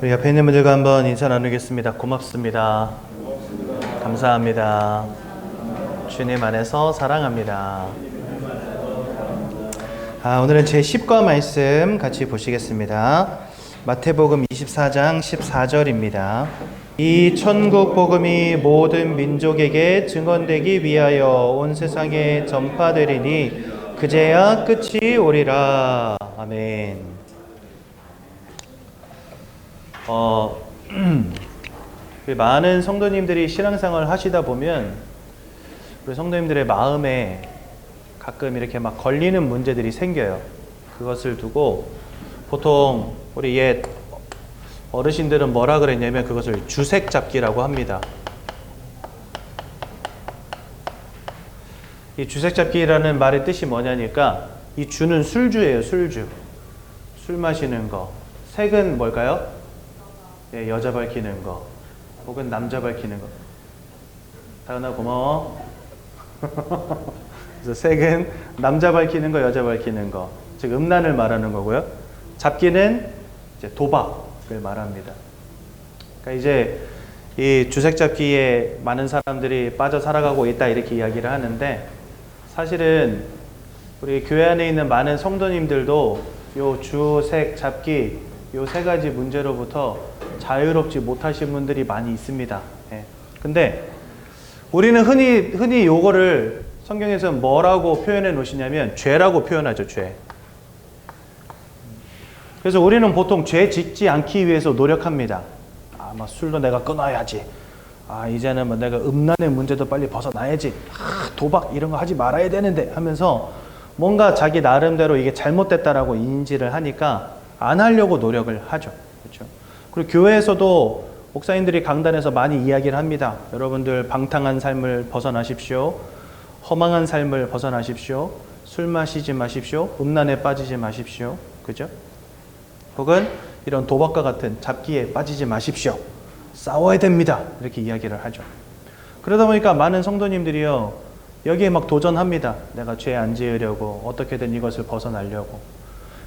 우리 옆에 있는 분들과 한번 인사 나누겠습니다. 고맙습니다. 감사합니다. 주님 안에서 사랑합니다. 오늘은 제10과 말씀 같이 보시겠습니다. 마태복음 24장 14절입니다. 이 천국 복음이 모든 민족에게 증언되기 위하여 온 세상에 전파되리니 그제야 끝이 오리라. 아멘. 많은 성도님들이 신앙생활을 하시다 보면 우리 성도님들의 마음에 가끔 이렇게 막 걸리는 문제들이 생겨요. 그것을 두고 보통 우리 옛 어르신들은 뭐라 그랬냐면 그것을 주색 잡기라고 합니다. 이 주색 잡기라는 말의 뜻이 뭐냐니까 이 주는 술주예요. 술주. 술 마시는 거. 색은 뭘까요? 예, 여자 밝히는 거 혹은 남자 밝히는 거. 다은아 고마워. 그래서 색은 남자 밝히는 거, 여자 밝히는 거, 즉 음란을 말하는 거고요. 잡기는 이제 도박을 말합니다. 그러니까 이제 이 주색 잡기에 많은 사람들이 빠져 살아가고 있다 이렇게 이야기를 하는데, 사실은 우리 교회 안에 있는 많은 성도님들도 요 주색 잡기 요 세 가지 문제로부터 자유롭지 못하신 분들이 많이 있습니다. 예. 근데 우리는 흔히 요거를 성경에서 뭐라고 표현해 놓으시냐면 죄라고 표현하죠. 죄. 그래서 우리는 보통 죄 짓지 않기 위해서 노력합니다. 막 술도 내가 끊어야지. 이제는 뭐 내가 음란의 문제도 빨리 벗어나야지. 도박 이런 거 하지 말아야 되는데 하면서 뭔가 자기 나름대로 이게 잘못됐다라고 인지를 하니까 안 하려고 노력을 하죠. 그렇죠? 그리고 교회에서도 목사님들이 강단에서 많이 이야기를 합니다. 여러분들 방탕한 삶을 벗어나십시오. 허망한 삶을 벗어나십시오. 술 마시지 마십시오. 음란에 빠지지 마십시오. 그죠? 혹은 이런 도박과 같은 잡기에 빠지지 마십시오. 싸워야 됩니다. 이렇게 이야기를 하죠. 그러다 보니까 많은 성도님들이요, 여기에 막 도전합니다. 내가 죄 안 지으려고, 어떻게든 이것을 벗어나려고.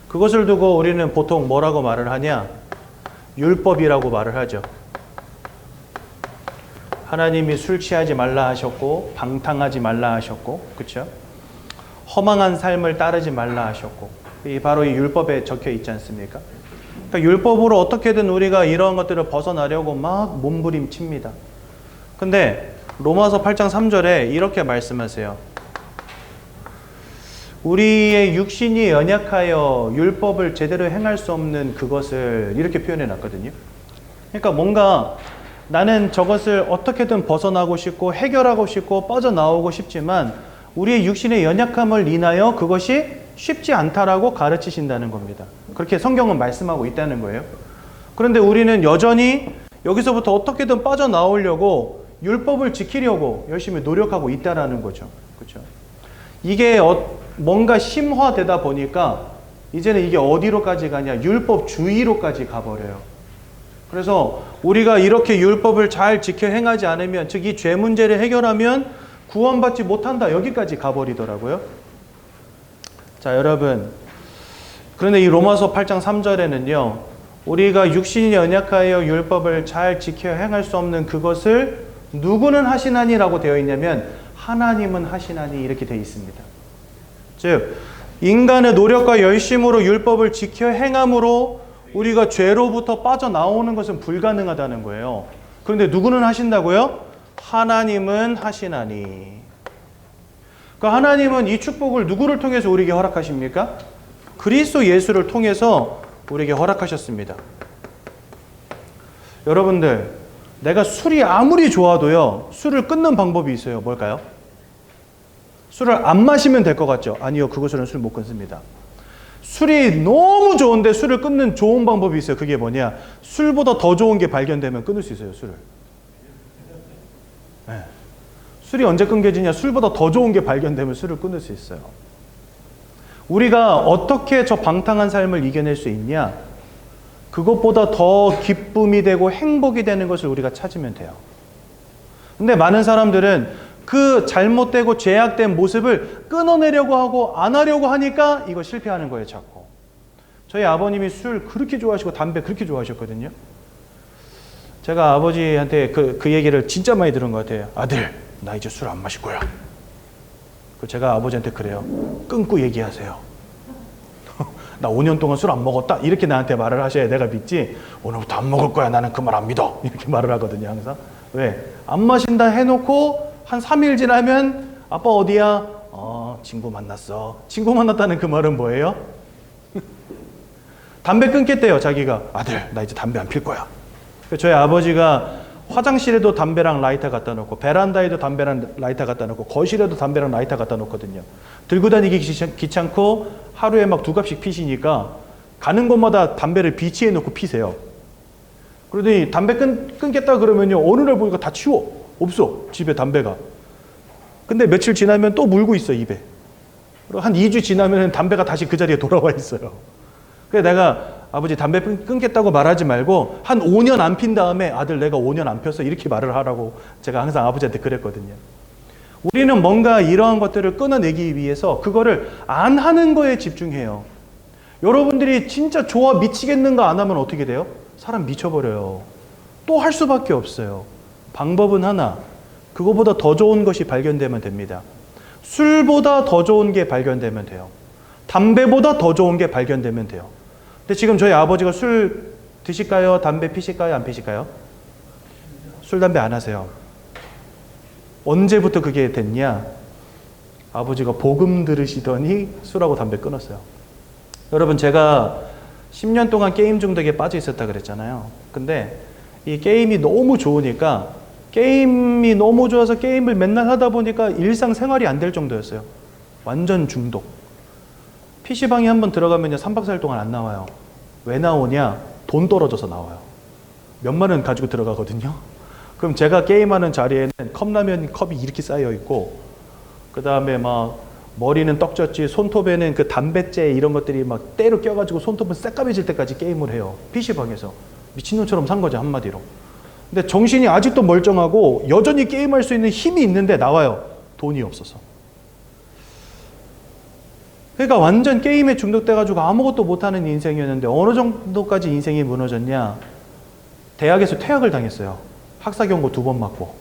그것을 두고 우리는 보통 뭐라고 말을 하냐? 율법이라고 말을 하죠. 하나님이 술 취하지 말라 하셨고, 방탕하지 말라 하셨고, 그렇죠? 허망한 삶을 따르지 말라 하셨고, 바로 이 율법에 적혀 있지 않습니까? 그러니까 율법으로 어떻게든 우리가 이러한 것들을 벗어나려고 막 몸부림칩니다. 근데 로마서 8장 3절에 이렇게 말씀하세요. 우리의 육신이 연약하여 율법을 제대로 행할 수 없는 그것을 이렇게 표현해 놨거든요. 그러니까 뭔가 나는 저것을 어떻게든 벗어나고 싶고 해결하고 싶고 빠져나오고 싶지만 우리의 육신의 연약함을 인하여 그것이 쉽지 않다라고 가르치신다는 겁니다. 그렇게 성경은 말씀하고 있다는 거예요. 그런데 우리는 여전히 여기서부터 어떻게든 빠져나오려고 율법을 지키려고 열심히 노력하고 있다라는 거죠. 그렇죠? 이게 뭔가 심화되다 보니까 이제는 이게 어디로까지 가냐? 율법주의로까지 가버려요. 그래서 우리가 이렇게 율법을 잘 지켜 행하지 않으면, 즉 이 죄 문제를 해결하면 구원받지 못한다. 여기까지 가버리더라고요. 자, 여러분. 그런데 이 로마서 8장 3절에는요. 우리가 육신이 연약하여 율법을 잘 지켜 행할 수 없는 그것을 누구는 하시나니라고 되어 있냐면 하나님은 하시나니 이렇게 되어 있습니다. 즉 인간의 노력과 열심으로 율법을 지켜 행함으로 우리가 죄로부터 빠져나오는 것은 불가능하다는 거예요. 그런데 누구는 하신다고요? 하나님은 하시나니. 그 하나님은 이 축복을 누구를 통해서 우리에게 허락하십니까? 그리스도 예수를 통해서 우리에게 허락하셨습니다. 여러분들, 내가 술이 아무리 좋아도요, 술을 끊는 방법이 있어요. 뭘까요? 술을 안 마시면 될 것 같죠? 아니요, 그것으로는 술 못 끊습니다. 술이 너무 좋은데 술을 끊는 좋은 방법이 있어요. 그게 뭐냐? 술보다 더 좋은 게 발견되면 끊을 수 있어요, 술을. 네. 술이 언제 끊겨지냐? 술보다 더 좋은 게 발견되면 술을 끊을 수 있어요. 우리가 어떻게 저 방탕한 삶을 이겨낼 수 있냐? 그것보다 더 기쁨이 되고 행복이 되는 것을 우리가 찾으면 돼요. 근데 많은 사람들은 그 잘못되고 죄악된 모습을 끊어내려고 하고 안 하려고 하니까 이거 실패하는 거예요, 자꾸. 저희 아버님이 술 그렇게 좋아하시고 담배 그렇게 좋아하셨거든요. 제가 아버지한테 그 얘기를 진짜 많이 들은 것 같아요. 아들, 나 이제 술 안 마실 거야. 제가 아버지한테 그래요. 끊고 얘기하세요. 나 5년 동안 술 안 먹었다. 이렇게 나한테 말을 하셔야 내가 믿지. 오늘부터 안 먹을 거야. 나는 그 말 안 믿어. 이렇게 말을 하거든요, 항상. 왜? 안 마신다 해놓고 한 3일 지나면 아빠 어디야? 친구 만났어. 친구 만났다는 그 말은 뭐예요? 담배 끊겠대요, 자기가. 아들, 나 이제 담배 안 필 거야. 저희 아버지가 화장실에도 담배랑 라이터 갖다 놓고, 베란다에도 담배랑 라이터 갖다 놓고, 거실에도 담배랑 라이터 갖다 놓거든요. 들고 다니기 귀찮고 하루에 막 2갑씩 피시니까 가는 곳마다 담배를 비치해 놓고 피세요. 그러더니 담배 끊겠다 그러면요, 어느 날 보니까 다 치워. 없어, 집에 담배가. 근데 며칠 지나면 또 물고 있어, 입에. 그리고 한 2주 지나면 담배가 다시 그 자리에 돌아와 있어요. 그래서 내가 아버지 담배 끊겠다고 말하지 말고 한 5년 안 핀 다음에 아들 내가 5년 안 폈어 이렇게 말을 하라고 제가 항상 아버지한테 그랬거든요. 우리는 뭔가 이러한 것들을 끊어내기 위해서 그거를 안 하는 거에 집중해요. 여러분들이 진짜 좋아 미치겠는가 안 하면 어떻게 돼요? 사람 미쳐버려요. 또 할 수밖에 없어요. 방법은 하나, 그거보다 더 좋은 것이 발견되면 됩니다. 술보다 더 좋은 게 발견되면 돼요. 담배보다 더 좋은 게 발견되면 돼요. 근데 지금 저희 아버지가 술 드실까요? 담배 피실까요? 안 피실까요? 술, 담배 안 하세요. 언제부터 그게 됐냐? 아버지가 복음 들으시더니 술하고 담배 끊었어요. 여러분, 제가 10년 동안 게임 중독에 빠져 있었다 그랬잖아요. 근데 이 게임이 너무 좋으니까, 게임이 너무 좋아서 게임을 맨날 하다 보니까 일상생활이 안 될 정도였어요. 완전 중독. PC방에 한번 들어가면 3박 4일 동안 안 나와요. 왜 나오냐? 돈 떨어져서 나와요. 몇만 원 가지고 들어가거든요. 그럼 제가 게임하는 자리에는 컵라면 컵이 이렇게 쌓여 있고, 그 다음에 막 머리는 떡졌지, 손톱에는 그 담뱃재 이런 것들이 막 때로 껴가지고 손톱은 새까매질 때까지 게임을 해요. PC방에서. 미친놈처럼 산 거죠, 한마디로. 근데 정신이 아직도 멀쩡하고 여전히 게임할 수 있는 힘이 있는데 나와요. 돈이 없어서. 그러니까 완전 게임에 중독돼가지고 아무것도 못하는 인생이었는데 어느 정도까지 인생이 무너졌냐? 대학에서 퇴학을 당했어요. 학사 경고 2번 맞고.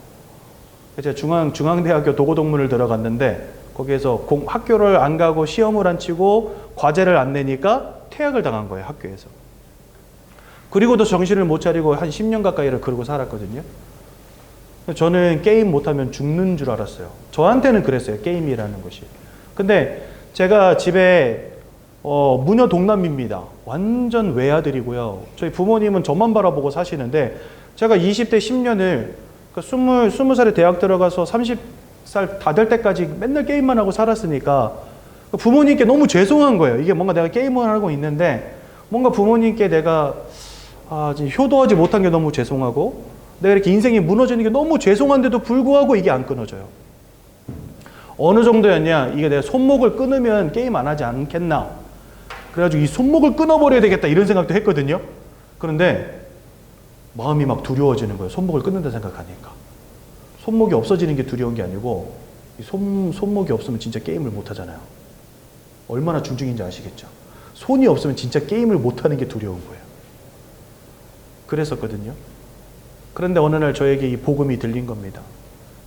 제가 중앙대학교 도고동문을 들어갔는데 거기에서 학교를 안 가고 시험을 안 치고 과제를 안 내니까 퇴학을 당한 거예요, 학교에서. 그리고도 정신을 못 차리고 한 10년 가까이를 그러고 살았거든요. 저는 게임 못하면 죽는 줄 알았어요. 저한테는 그랬어요, 게임이라는 것이. 근데 제가 집에 무녀 동남입니다. 완전 외아들이고요. 저희 부모님은 저만 바라보고 사시는데 제가 20대 10년을 20살에 대학 들어가서 30살 다 될 때까지 맨날 게임만 하고 살았으니까 부모님께 너무 죄송한 거예요. 이게 뭔가 내가 게임을 하고 있는데 뭔가 부모님께 내가 지금 효도하지 못한 게 너무 죄송하고 내가 이렇게 인생이 무너지는 게 너무 죄송한데도 불구하고 이게 안 끊어져요. 어느 정도였냐? 이게 내가 손목을 끊으면 게임 안 하지 않겠나? 그래가지고 이 손목을 끊어버려야 되겠다 이런 생각도 했거든요. 그런데 마음이 막 두려워지는 거예요. 손목을 끊는다 생각하니까. 손목이 없어지는 게 두려운 게 아니고 이 손목이 없으면 진짜 게임을 못 하잖아요. 얼마나 중증인지 아시겠죠? 손이 없으면 진짜 게임을 못 하는 게 두려운 거예요. 그랬었거든요. 그런데 어느 날 저에게 이 복음이 들린 겁니다.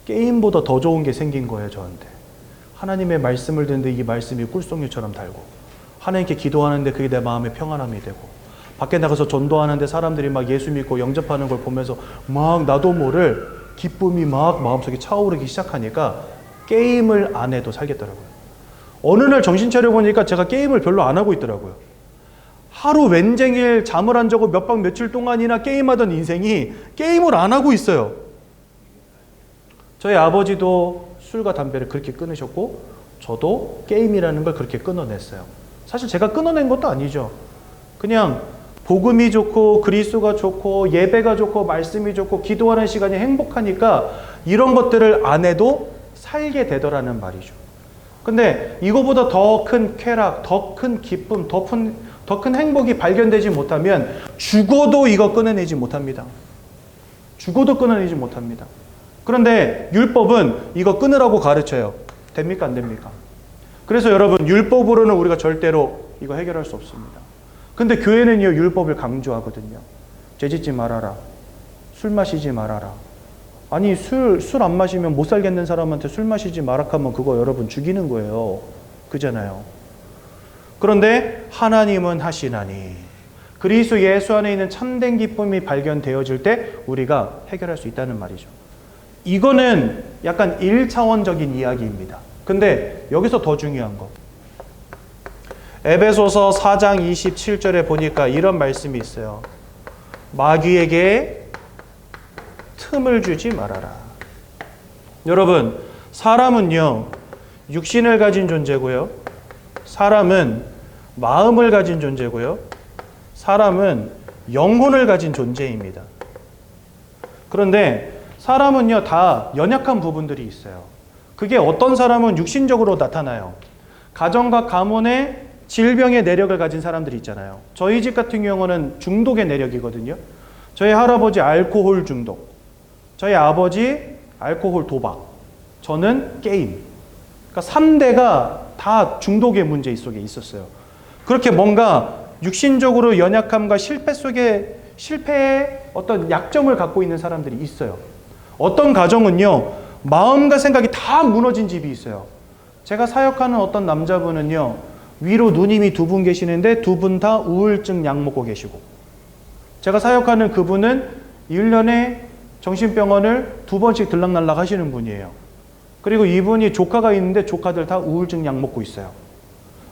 게임보다 더 좋은 게 생긴 거예요, 저한테. 하나님의 말씀을 듣는데 이 말씀이 꿀송이처럼 달고, 하나님께 기도하는데 그게 내 마음의 평안함이 되고, 밖에 나가서 전도하는데 사람들이 막 예수 믿고 영접하는 걸 보면서 막 나도 모를 기쁨이 막 마음속에 차오르기 시작하니까 게임을 안 해도 살겠더라고요. 어느 날 정신 차려보니까 제가 게임을 별로 안 하고 있더라고요. 하루 웬쟁일 잠을 안 자고 몇 박 며칠 동안이나 게임하던 인생이 게임을 안 하고 있어요. 저희 아버지도 술과 담배를 그렇게 끊으셨고 저도 게임이라는 걸 그렇게 끊어냈어요. 사실 제가 끊어낸 것도 아니죠. 그냥 복음이 좋고 그리스도가 좋고 예배가 좋고 말씀이 좋고 기도하는 시간이 행복하니까 이런 것들을 안 해도 살게 되더라는 말이죠. 근데 이거보다 더 큰 쾌락, 더 큰 기쁨, 더 큰 행복이 발견되지 못하면 죽어도 이거 끊어내지 못합니다. 죽어도 끊어내지 못합니다. 그런데 율법은 이거 끊으라고 가르쳐요. 됩니까? 안 됩니까? 그래서 여러분, 율법으로는 우리가 절대로 이거 해결할 수 없습니다. 근데 교회는요, 율법을 강조하거든요. 죄짓지 말아라. 술 마시지 말아라. 아니 술 안 마시면 못 살겠는 사람한테 술 마시지 마라 하면 그거 여러분 죽이는 거예요. 그잖아요. 그런데 하나님은 하시나니 그리스도 예수 안에 있는 참된 기쁨이 발견되어질 때 우리가 해결할 수 있다는 말이죠. 이거는 약간 1차원적인 이야기입니다. 근데 여기서 더 중요한 거. 에베소서 4장 27절에 보니까 이런 말씀이 있어요. 마귀에게 틈을 주지 말아라. 여러분, 사람은요, 육신을 가진 존재고요. 사람은 마음을 가진 존재고요. 사람은 영혼을 가진 존재입니다. 그런데 사람은요, 다 연약한 부분들이 있어요. 그게 어떤 사람은 육신적으로 나타나요. 가정과 가문의 질병의 내력을 가진 사람들이 있잖아요. 저희 집 같은 경우는 중독의 내력이거든요. 저희 할아버지 알코올 중독, 저희 아버지 알코올 도박, 저는 게임. 그러니까 3대가 다 중독의 문제 속에 있었어요. 그렇게 뭔가 육신적으로 연약함과 실패의 어떤 약점을 갖고 있는 사람들이 있어요. 어떤 가정은요, 마음과 생각이 다 무너진 집이 있어요. 제가 사역하는 어떤 남자분은요, 위로 누님이 2분 계시는데 2분 다 우울증 약 먹고 계시고, 제가 사역하는 그분은 1년에 정신병원을 2번씩 들락날락 하시는 분이에요. 그리고 이분이 조카가 있는데 조카들 다 우울증 약 먹고 있어요.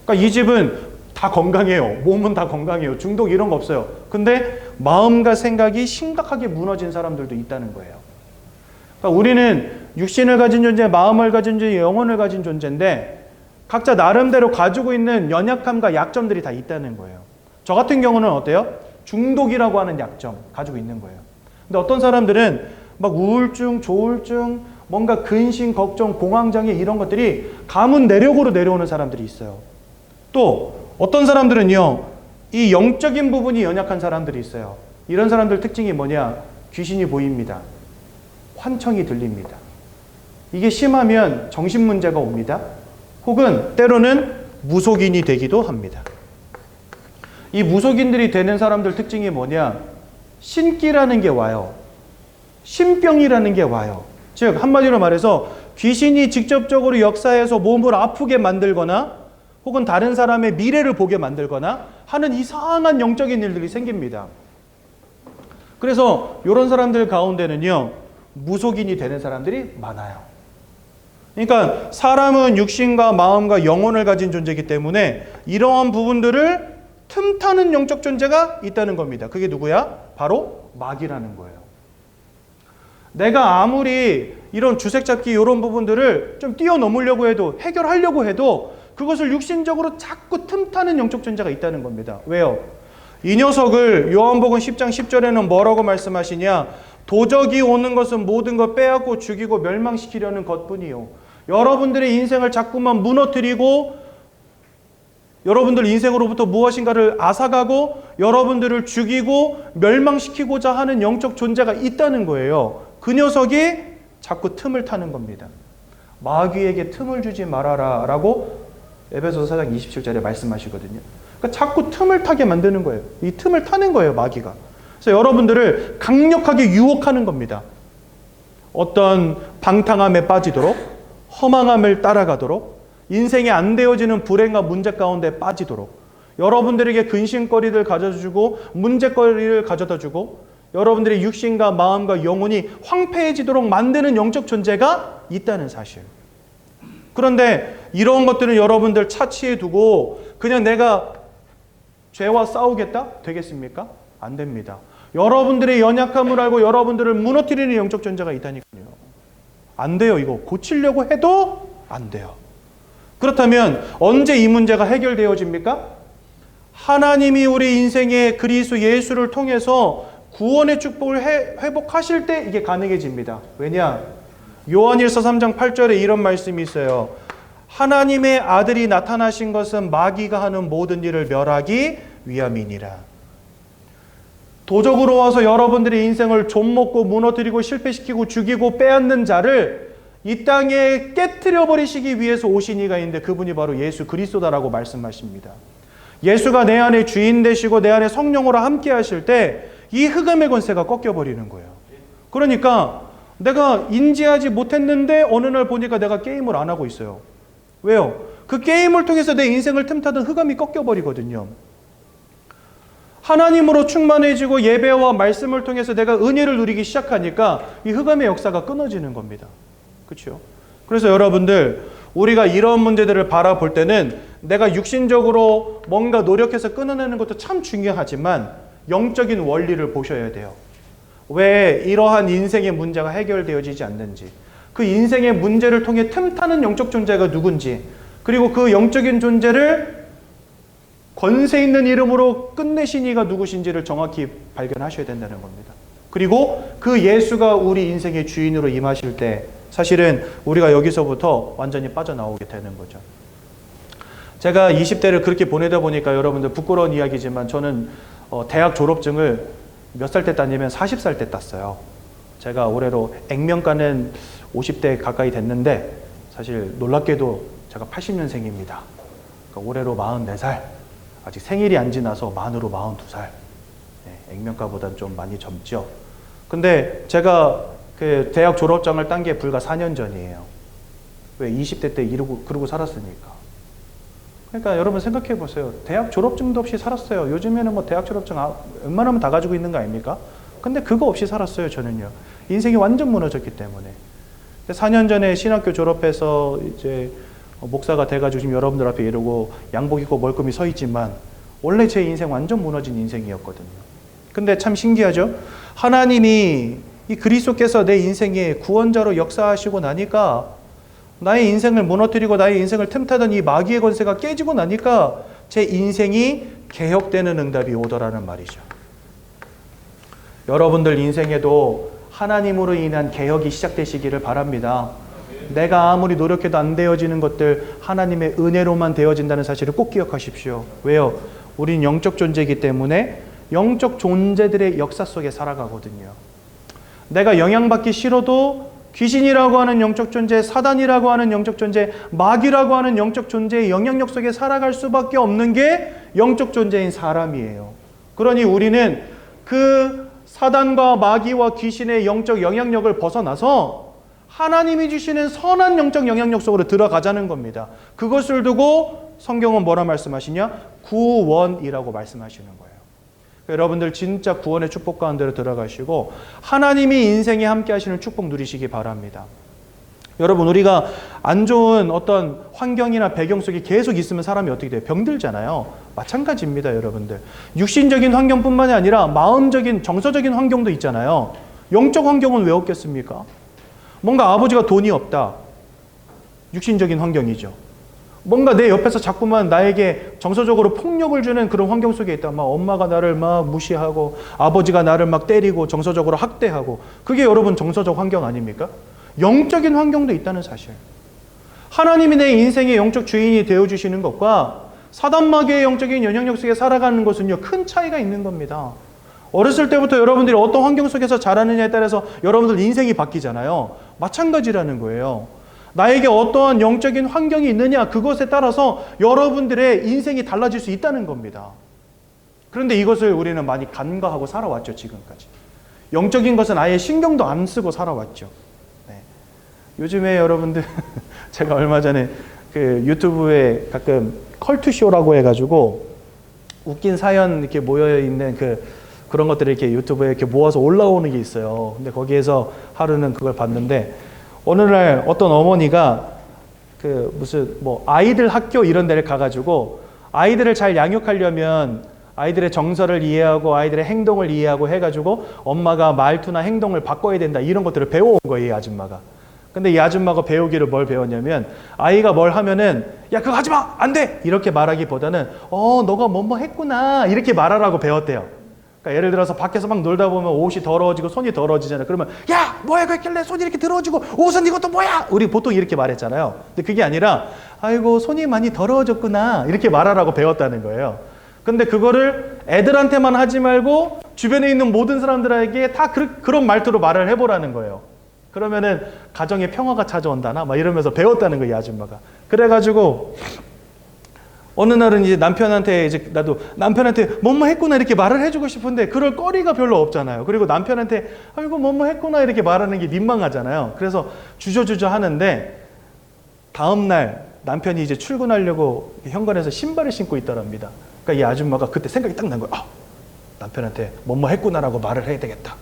그러니까 이 집은 다 건강해요. 몸은 다 건강해요. 중독 이런 거 없어요. 근데 마음과 생각이 심각하게 무너진 사람들도 있다는 거예요. 그러니까 우리는 육신을 가진 존재, 마음을 가진 존재, 영혼을 가진 존재인데 각자 나름대로 가지고 있는 연약함과 약점들이 다 있다는 거예요. 저 같은 경우는 어때요? 중독이라고 하는 약점 가지고 있는 거예요. 근데 어떤 사람들은 막 우울증, 조울증, 뭔가 근심, 걱정, 공황장애 이런 것들이 가문 내력으로 내려오는 사람들이 있어요. 또 어떤 사람들은요, 이 영적인 부분이 연약한 사람들이 있어요. 이런 사람들 특징이 뭐냐? 귀신이 보입니다. 환청이 들립니다. 이게 심하면 정신 문제가 옵니다. 혹은 때로는 무속인이 되기도 합니다. 이 무속인들이 되는 사람들 특징이 뭐냐? 신기라는 게 와요. 신병이라는 게 와요. 즉 한마디로 말해서 귀신이 직접적으로 역사해서 몸을 아프게 만들거나 혹은 다른 사람의 미래를 보게 만들거나 하는 이상한 영적인 일들이 생깁니다. 그래서 이런 사람들 가운데는요, 무속인이 되는 사람들이 많아요. 그러니까 사람은 육신과 마음과 영혼을 가진 존재이기 때문에 이러한 부분들을 틈타는 영적 존재가 있다는 겁니다. 그게 누구야? 바로 마귀라는 거예요. 내가 아무리 이런 주색잡기 이런 부분들을 좀 뛰어넘으려고 해도, 해결하려고 해도 그것을 육신적으로 자꾸 틈타는 영적 존재가 있다는 겁니다. 왜요? 이 녀석을 요한복음 10장 10절에는 뭐라고 말씀하시냐? 도적이 오는 것은 모든 것 빼앗고 죽이고 멸망시키려는 것뿐이요. 여러분들의 인생을 자꾸만 무너뜨리고 여러분들 인생으로부터 무엇인가를 앗아가고 여러분들을 죽이고 멸망시키고자 하는 영적 존재가 있다는 거예요. 그 녀석이 자꾸 틈을 타는 겁니다. 마귀에게 틈을 주지 말아라 라고 에베소서 4장 27절에 말씀하시거든요. 그러니까 자꾸 틈을 타게 만드는 거예요. 이 틈을 타는 거예요, 마귀가. 그래서 여러분들을 강력하게 유혹하는 겁니다. 어떤 방탕함에 빠지도록, 허망함을 따라가도록, 인생에 안 되어지는 불행과 문제 가운데 빠지도록, 여러분들에게 근심거리를 가져주고 문제거리를 가져다주고 여러분들의 육신과 마음과 영혼이 황폐해지도록 만드는 영적 존재가 있다는 사실. 그런데 이런 것들은 여러분들 차치해 두고 그냥 내가 죄와 싸우겠다? 되겠습니까? 안 됩니다. 여러분들의 연약함을 알고 여러분들을 무너뜨리는 영적 존재가 있다니까요. 안 돼요. 이거 고치려고 해도 안 돼요. 그렇다면 언제 이 문제가 해결되어집니까? 하나님이 우리 인생에 그리스도 예수를 통해서 구원의 축복을 회복하실 때 이게 가능해집니다. 왜냐? 요한일서 3장 8절에 이런 말씀이 있어요. 하나님의 아들이 나타나신 것은 마귀가 하는 모든 일을 멸하기 위함이니라. 도적으로 와서 여러분들의 인생을 좀먹고 무너뜨리고 실패시키고 죽이고 빼앗는 자를 이 땅에 깨트려 버리시기 위해서 오신 이가 있는데 그분이 바로 예수 그리스도다라고 말씀하십니다. 예수가 내 안에 주인 되시고 내 안에 성령으로 함께 하실 때 이 흑암의 권세가 꺾여 버리는 거예요. 그러니까 내가 인지하지 못했는데 어느 날 보니까 내가 게임을 안 하고 있어요. 왜요? 그 게임을 통해서 내 인생을 틈타던 흑암이 꺾여버리거든요. 하나님으로 충만해지고 예배와 말씀을 통해서 내가 은혜를 누리기 시작하니까 이 흑암의 역사가 끊어지는 겁니다. 그렇죠? 그래서 여러분들, 우리가 이런 문제들을 바라볼 때는 내가 육신적으로 뭔가 노력해서 끊어내는 것도 참 중요하지만 영적인 원리를 보셔야 돼요. 왜 이러한 인생의 문제가 해결되어지지 않는지, 그 인생의 문제를 통해 틈타는 영적 존재가 누군지, 그리고 그 영적인 존재를 권세 있는 이름으로 끝내신 이가 누구신지를 정확히 발견하셔야 된다는 겁니다. 그리고 그 예수가 우리 인생의 주인으로 임하실 때 사실은 우리가 여기서부터 완전히 빠져나오게 되는 거죠. 제가 20대를 그렇게 보내다 보니까 여러분들 부끄러운 이야기지만 저는 대학 졸업증을 몇 살 때 땄냐면 40살 때 땄어요. 제가 올해로 액면가는 50대 가까이 됐는데 사실 놀랍게도 제가 80년생입니다. 그러니까 올해로 44살. 아직 생일이 안 지나서 만으로 42살. 네, 액면가보다는 좀 많이 젊죠. 근데 제가 그 대학 졸업장을 딴 게 불과 4년 전이에요. 왜? 20대 때 그러고 살았으니까. 그러니까 여러분 생각해 보세요. 대학 졸업증도 없이 살았어요. 요즘에는 뭐 대학 졸업증 웬만하면 다 가지고 있는 거 아닙니까? 근데 그거 없이 살았어요, 저는요. 인생이 완전 무너졌기 때문에. 4년 전에 신학교 졸업해서 이제 목사가 돼가지고 지금 여러분들 앞에 이러고 양복 입고 멀끔히 서 있지만 원래 제 인생 완전 무너진 인생이었거든요. 근데 참 신기하죠? 하나님이 이 그리스도께서 내 인생에 구원자로 역사하시고 나니까 나의 인생을 무너뜨리고 나의 인생을 틈타던 이 마귀의 권세가 깨지고 나니까 제 인생이 개혁되는 응답이 오더라는 말이죠. 여러분들 인생에도 하나님으로 인한 개혁이 시작되시기를 바랍니다. 내가 아무리 노력해도 안 되어지는 것들 하나님의 은혜로만 되어진다는 사실을 꼭 기억하십시오. 왜요? 우린 영적 존재이기 때문에 영적 존재들의 역사 속에 살아가거든요. 내가 영향받기 싫어도 귀신이라고 하는 영적 존재, 사단이라고 하는 영적 존재, 마귀라고 하는 영적 존재의 영향력 속에 살아갈 수밖에 없는 게 영적 존재인 사람이에요. 그러니 우리는 그 사단과 마귀와 귀신의 영적 영향력을 벗어나서 하나님이 주시는 선한 영적 영향력 속으로 들어가자는 겁니다. 그것을 두고 성경은 뭐라 말씀하시냐? 구원이라고 말씀하시는 거예요. 여러분들 진짜 구원의 축복 가운데로 들어가시고 하나님이 인생에 함께 하시는 축복 누리시기 바랍니다. 여러분, 우리가 안 좋은 어떤 환경이나 배경 속에 계속 있으면 사람이 어떻게 돼요? 병들잖아요. 마찬가지입니다, 여러분들. 육신적인 환경뿐만이 아니라 마음적인, 정서적인 환경도 있잖아요. 영적 환경은 왜 없겠습니까? 뭔가 아버지가 돈이 없다. 육신적인 환경이죠. 뭔가 내 옆에서 자꾸만 나에게 정서적으로 폭력을 주는 그런 환경 속에 있다. 막 엄마가 나를 막 무시하고 아버지가 나를 막 때리고 정서적으로 학대하고, 그게 여러분 정서적 환경 아닙니까? 영적인 환경도 있다는 사실. 하나님이 내 인생의 영적 주인이 되어주시는 것과 사단 마귀의 영적인 영향력 속에 살아가는 것은요, 큰 차이가 있는 겁니다. 어렸을 때부터 여러분들이 어떤 환경 속에서 자라느냐에 따라서 여러분들 인생이 바뀌잖아요. 마찬가지라는 거예요. 나에게 어떠한 영적인 환경이 있느냐, 그것에 따라서 여러분들의 인생이 달라질 수 있다는 겁니다. 그런데 이것을 우리는 많이 간과하고 살아왔죠, 지금까지. 영적인 것은 아예 신경도 안 쓰고 살아왔죠. 네. 요즘에 여러분들 제가 얼마 전에 그 유튜브에 가끔 컬투쇼라고 해가지고 웃긴 사연 이렇게 모여있는 그런 것들을 이렇게 유튜브에 이렇게 모아서 올라오는 게 있어요. 근데 거기에서 하루는 그걸 봤는데, 어느 날 어떤 어머니가 무슨 아이들 학교 이런 데를 가가지고 아이들을 잘 양육하려면 아이들의 정서를 이해하고 아이들의 행동을 이해하고 해가지고 엄마가 말투나 행동을 바꿔야 된다, 이런 것들을 배워온 거예요, 이 아줌마가. 근데 이 아줌마가 배우기를 뭘 배웠냐면, 아이가 뭘 하면은 야 그거 하지 마! 안 돼! 이렇게 말하기보다는 너가 뭐뭐 했구나, 이렇게 말하라고 배웠대요. 그러니까 예를 들어서 밖에서 막 놀다 보면 옷이 더러워지고 손이 더러워지잖아요. 그러면 야 뭐야 그 했길래 손이 이렇게 더러워지고 옷은 이것도 뭐야? 우리 보통 이렇게 말했잖아요. 근데 그게 아니라 아이고 손이 많이 더러워졌구나, 이렇게 말하라고 배웠다는 거예요. 근데 그거를 애들한테만 하지 말고 주변에 있는 모든 사람들에게 다 그런 말투로 말을 해보라는 거예요. 그러면은 가정에 평화가 찾아온다나 막 이러면서 배웠다는 거예요, 이 아줌마가. 그래가지고 어느 날은 이제 남편한테 이제 나도 남편한테 뭐뭐 했구나 이렇게 말을 해주고 싶은데 그럴 거리가 별로 없잖아요. 그리고 남편한테 아이고 뭐뭐 했구나 이렇게 말하는 게 민망하잖아요. 그래서 주저주저 하는데 다음 날 남편이 이제 출근하려고 현관에서 신발을 신고 있더랍니다. 그러니까 이 아줌마가 그때 생각이 딱 난 거예요. 아, 남편한테 뭐뭐 했구나라고 말을 해야 되겠다.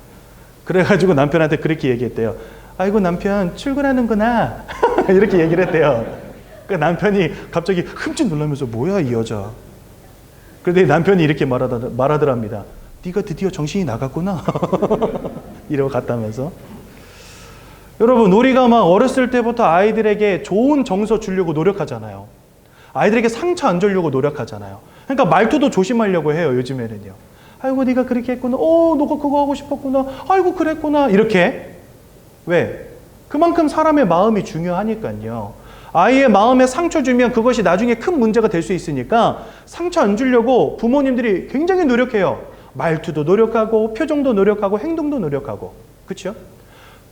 그래가지고 남편한테 그렇게 얘기했대요. 아이고 남편 출근하는구나 이렇게 얘기를 했대요. 그 남편이 갑자기 흠칫 놀라면서 뭐야 이 여자. 그런데 남편이 이렇게 말하더랍니다. 네가 드디어 정신이 나갔구나 이러고 갔다면서. 여러분 우리가 막 어렸을 때부터 아이들에게 좋은 정서 주려고 노력하잖아요. 아이들에게 상처 안 주려고 노력하잖아요. 그러니까 말투도 조심하려고 해요. 요즘에는요. 아이고 네가 그렇게 했구나. 너가 그거 하고 싶었구나. 아이고 그랬구나. 이렇게. 왜? 그만큼 사람의 마음이 중요하니까요. 아이의 마음에 상처 주면 그것이 나중에 큰 문제가 될 수 있으니까 상처 안 주려고 부모님들이 굉장히 노력해요. 말투도 노력하고 표정도 노력하고 행동도 노력하고. 그렇죠?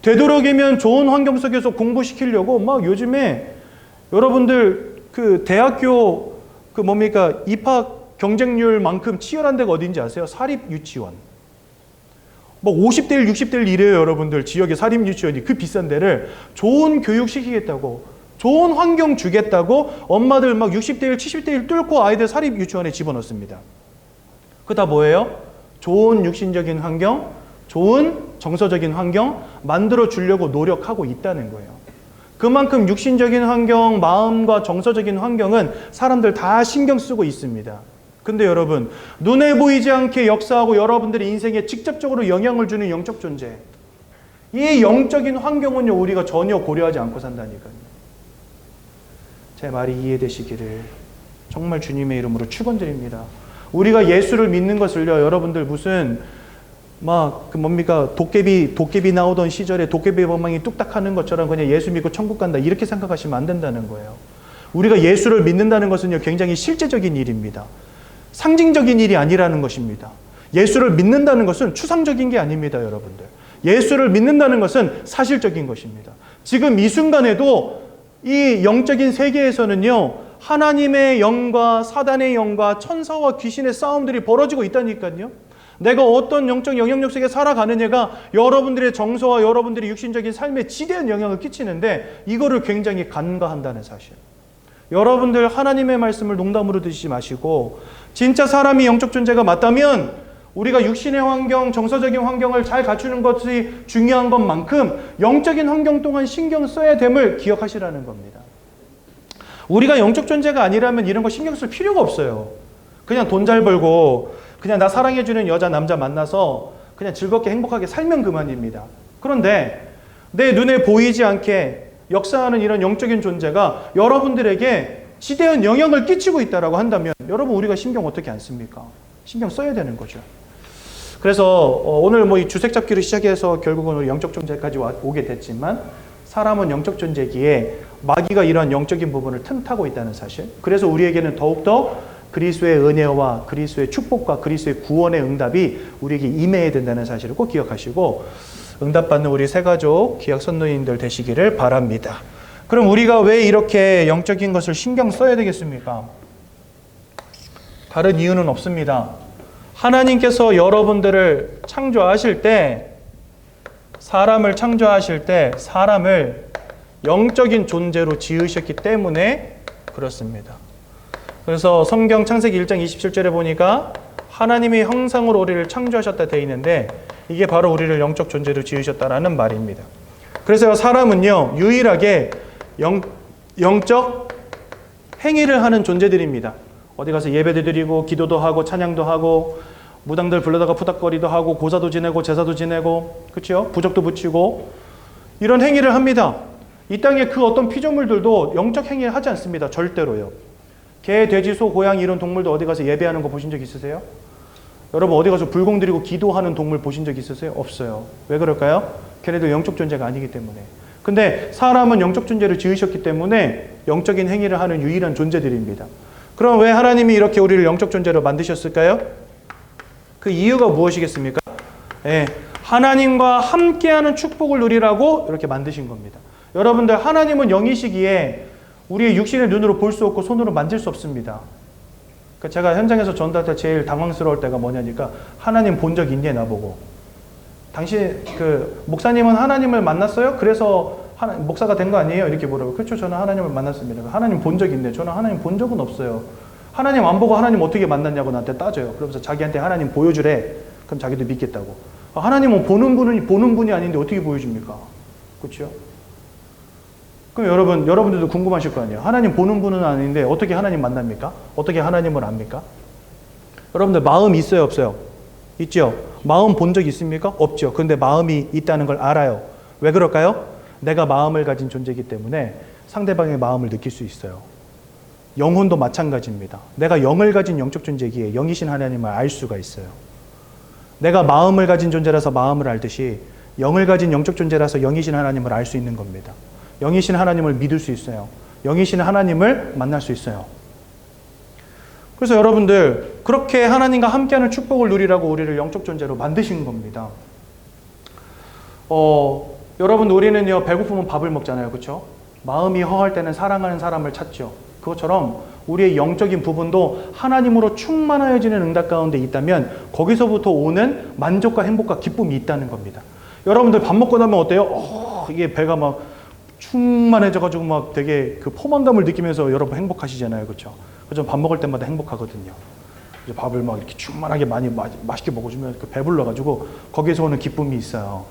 되도록이면 좋은 환경 속에서 공부시키려고 막 요즘에 여러분들 그 대학교 그 뭡니까 입학 경쟁률만큼 치열한 데가 어딘지 아세요? 사립 유치원. 뭐 50대 1, 60대 1 이래요, 여러분들. 지역의 사립 유치원이 그 비싼 데를 좋은 교육 시키겠다고, 좋은 환경 주겠다고 엄마들 막 60대 1, 70대 1 뚫고 아이들 사립 유치원에 집어넣습니다. 그 다 뭐예요? 좋은 육신적인 환경, 좋은 정서적인 환경 만들어 주려고 노력하고 있다는 거예요. 그만큼 육신적인 환경, 마음과 정서적인 환경은 사람들 다 신경 쓰고 있습니다. 근데 여러분, 눈에 보이지 않게 역사하고 여러분들의 인생에 직접적으로 영향을 주는 영적 존재. 이 영적인 환경은요, 우리가 전혀 고려하지 않고 산다니까요. 제 말이 이해되시기를 정말 주님의 이름으로 축원드립니다. 우리가 예수를 믿는 것을요, 여러분들 무슨 막 그 뭡니까 도깨비 나오던 시절에 도깨비 방망이 뚝딱 하는 것처럼 그냥 예수 믿고 천국 간다 이렇게 생각하시면 안 된다는 거예요. 우리가 예수를 믿는다는 것은요, 굉장히 실제적인 일입니다. 상징적인 일이 아니라는 것입니다. 예수를 믿는다는 것은 추상적인 게 아닙니다, 여러분들. 예수를 믿는다는 것은 사실적인 것입니다. 지금 이 순간에도 이 영적인 세계에서는요, 하나님의 영과 사단의 영과 천사와 귀신의 싸움들이 벌어지고 있다니까요. 내가 어떤 영적 영향력 속에 살아가느냐가 여러분들의 정서와 여러분들의 육신적인 삶에 지대한 영향을 끼치는데 이거를 굉장히 간과한다는 사실. 여러분들 하나님의 말씀을 농담으로 드시지 마시고 진짜 사람이 영적 존재가 맞다면 우리가 육신의 환경, 정서적인 환경을 잘 갖추는 것이 중요한 것만큼 영적인 환경 동안 신경 써야 됨을 기억하시라는 겁니다. 우리가 영적 존재가 아니라면 이런 거 신경 쓸 필요가 없어요. 그냥 돈 잘 벌고 그냥 나 사랑해주는 여자, 남자 만나서 그냥 즐겁게 행복하게 살면 그만입니다. 그런데 내 눈에 보이지 않게 역사하는 이런 영적인 존재가 여러분들에게 지대한 영향을 끼치고 있다고 한다면 여러분 우리가 신경 어떻게 안 씁니까? 신경 써야 되는 거죠. 그래서 오늘 뭐 이 주색 잡기로 시작해서 결국은 우리 영적 존재까지 오게 됐지만 사람은 영적 존재기에 마귀가 이런 영적인 부분을 틈타고 있다는 사실. 그래서 우리에게는 더욱더 그리스도의 은혜와 그리스도의 축복과 그리스도의 구원의 응답이 우리에게 임해야 된다는 사실을 꼭 기억하시고 응답받는 우리 새가족 기약 선노인들 되시기를 바랍니다. 그럼 우리가 왜 이렇게 영적인 것을 신경 써야 되겠습니까? 다른 이유는 없습니다. 하나님께서 여러분들을 창조하실 때 사람을 창조하실 때 사람을 영적인 존재로 지으셨기 때문에 그렇습니다. 그래서 성경 창세기 1장 27절에 보니까 하나님의 형상으로 우리를 창조하셨다 되어 있는데 이게 바로 우리를 영적 존재로 지으셨다라는 말입니다. 그래서 사람은요 유일하게 영적 행위를 하는 존재들입니다. 어디 가서 예배도 드리고 기도도 하고 찬양도 하고 무당들 불러다가 푸닥거리도 하고 고사도 지내고 제사도 지내고 그렇죠? 부적도 붙이고 이런 행위를 합니다. 이 땅에 그 어떤 피조물들도 영적 행위를 하지 않습니다. 절대로요. 개, 돼지, 소, 고양이 이런 동물도 어디 가서 예배하는 거 보신 적 있으세요? 여러분 어디 가서 불공 드리고 기도하는 동물 보신 적 있으세요? 없어요. 왜 그럴까요? 걔네들 영적 존재가 아니기 때문에. 근데 사람은 영적 존재를 지으셨기 때문에 영적인 행위를 하는 유일한 존재들입니다. 그럼 왜 하나님이 이렇게 우리를 영적 존재로 만드셨을까요? 그 이유가 무엇이겠습니까? 하나님과 함께하는 축복을 누리라고 이렇게 만드신 겁니다. 여러분들 하나님은 영이시기에 우리의 육신의 눈으로 볼 수 없고 손으로 만질 수 없습니다. 그러니까 제가 현장에서 전도할 때 제일 당황스러울 때가 뭐냐니까 하나님 본 적 있니 나보고. 당신 목사님은 하나님을 만났어요? 그래서 목사가 된 거 아니에요? 이렇게 물어요. 그렇죠. 저는 하나님을 만났습니다. 하나님 본 적 있네. 저는 하나님 본 적은 없어요. 하나님 안 보고 하나님 어떻게 만났냐고 나한테 따져요. 그러면서 자기한테 하나님 보여주래. 그럼 자기도 믿겠다고. 하나님은 보는 분이 아닌데 어떻게 보여줍니까? 그렇죠? 그럼 여러분들도 궁금하실 거 아니에요. 하나님 보는 분은 아닌데 어떻게 하나님 만납니까? 어떻게 하나님을 압니까? 여러분들 마음 있어요, 없어요? 있죠? 마음 본 적 있습니까? 없죠. 그런데 마음이 있다는 걸 알아요. 왜 그럴까요? 내가 마음을 가진 존재이기 때문에 상대방의 마음을 느낄 수 있어요. 영혼도 마찬가지입니다. 내가 영을 가진 영적 존재이기에 영이신 하나님을 알 수가 있어요. 내가 마음을 가진 존재라서 마음을 알듯이 영을 가진 영적 존재라서 영이신 하나님을 알 수 있는 겁니다. 영이신 하나님을 믿을 수 있어요. 영이신 하나님을 만날 수 있어요. 그래서 여러분들 그렇게 하나님과 함께하는 축복을 누리라고 우리를 영적 존재로 만드신 겁니다. 여러분 우리는요 배고프면 밥을 먹잖아요. 그렇죠? 마음이 허할 때는 사랑하는 사람을 찾죠. 그것처럼 우리의 영적인 부분도 하나님으로 충만하여지는 응답 가운데 있다면 거기서부터 오는 만족과 행복과 기쁨이 있다는 겁니다. 여러분들 밥 먹고 나면 어때요? 이게 배가 막 충만해져가지고 막 되게 그 포만감을 느끼면서 여러분 행복하시잖아요. 그렇죠? 그래서 밥 먹을 때마다 행복하거든요. 밥을 막 이렇게 충만하게 많이 맛있게 먹어주면 배불러가지고 거기에서 오는 기쁨이 있어요.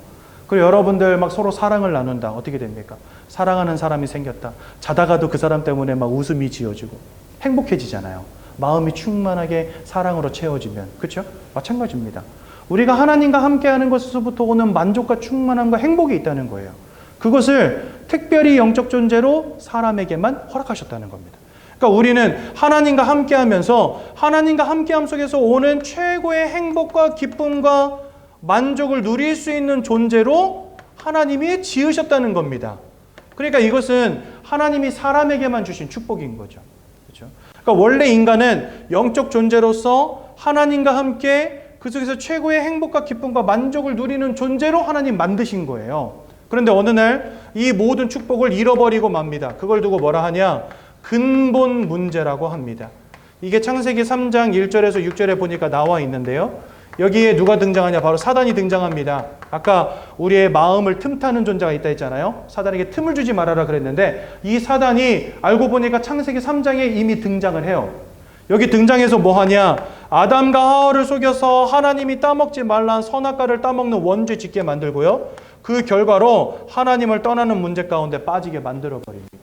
그리고 여러분들 막 서로 사랑을 나눈다. 어떻게 됩니까? 사랑하는 사람이 생겼다. 자다가도 그 사람 때문에 막 웃음이 지어지고 행복해지잖아요. 마음이 충만하게 사랑으로 채워지면. 그렇죠? 마찬가지입니다. 우리가 하나님과 함께하는 것에서부터 오는 만족과 충만함과 행복이 있다는 거예요. 그것을 특별히 영적 존재로 사람에게만 허락하셨다는 겁니다. 그러니까 우리는 하나님과 함께하면서 하나님과 함께함 속에서 오는 최고의 행복과 기쁨과 만족을 누릴 수 있는 존재로 하나님이 지으셨다는 겁니다. 그러니까 이것은 하나님이 사람에게만 주신 축복인 거죠. 그렇죠? 그러니까 원래 인간은 영적 존재로서 하나님과 함께 그 속에서 최고의 행복과 기쁨과 만족을 누리는 존재로 하나님 만드신 거예요. 그런데 어느 날 이 모든 축복을 잃어버리고 맙니다. 그걸 두고 뭐라 하냐? 근본 문제라고 합니다. 이게 창세기 3장 1절에서 6절에 보니까 나와 있는데요. 여기에 누가 등장하냐? 바로 사단이 등장합니다. 아까 우리의 마음을 틈타는 존재가 있다 했잖아요. 사단에게 틈을 주지 말아라 그랬는데 이 사단이 알고 보니까 창세기 3장에 이미 등장을 해요. 여기 등장해서 뭐 하냐? 아담과 하와를 속여서 하나님이 따먹지 말란 선악과를 따먹는 원죄 짓게 만들고요. 그 결과로 하나님을 떠나는 문제 가운데 빠지게 만들어 버립니다.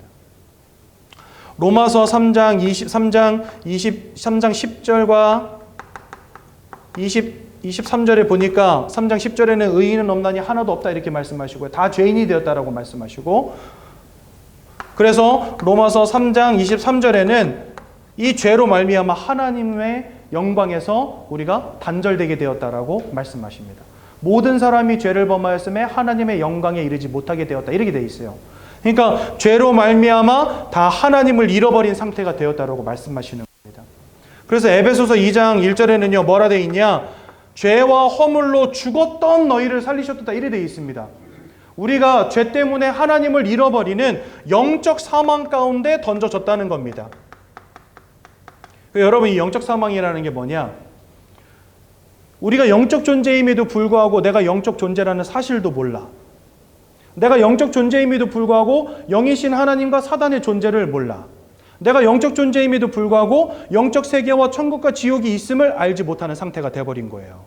로마서 3장 10절과 23절에 보니까 3장 10절에는 의인은 없나니 하나도 없다 이렇게 말씀하시고요. 다 죄인이 되었다라고 말씀하시고, 그래서 로마서 3장 23절에는 이 죄로 말미암아 하나님의 영광에서 우리가 단절되게 되었다라고 말씀하십니다. 모든 사람이 죄를 범하였음에 하나님의 영광에 이르지 못하게 되었다 이렇게 되어 있어요. 그러니까 죄로 말미암아 다 하나님을 잃어버린 상태가 되었다라고 말씀하시는 겁니다. 그래서 에베소서 2장 1절에는요 뭐라 되어 있냐? 죄와 허물로 죽었던 너희를 살리셨다 이래 되어 있습니다. 우리가 죄 때문에 하나님을 잃어버리는 영적 사망 가운데 던져졌다는 겁니다. 여러분 이 영적 사망이라는 게 뭐냐? 우리가 영적 존재임에도 불구하고 내가 영적 존재라는 사실도 몰라. 내가 영적 존재임에도 불구하고 영이신 하나님과 사단의 존재를 몰라. 내가 영적 존재임에도 불구하고 영적 세계와 천국과 지옥이 있음을 알지 못하는 상태가 되어버린 거예요.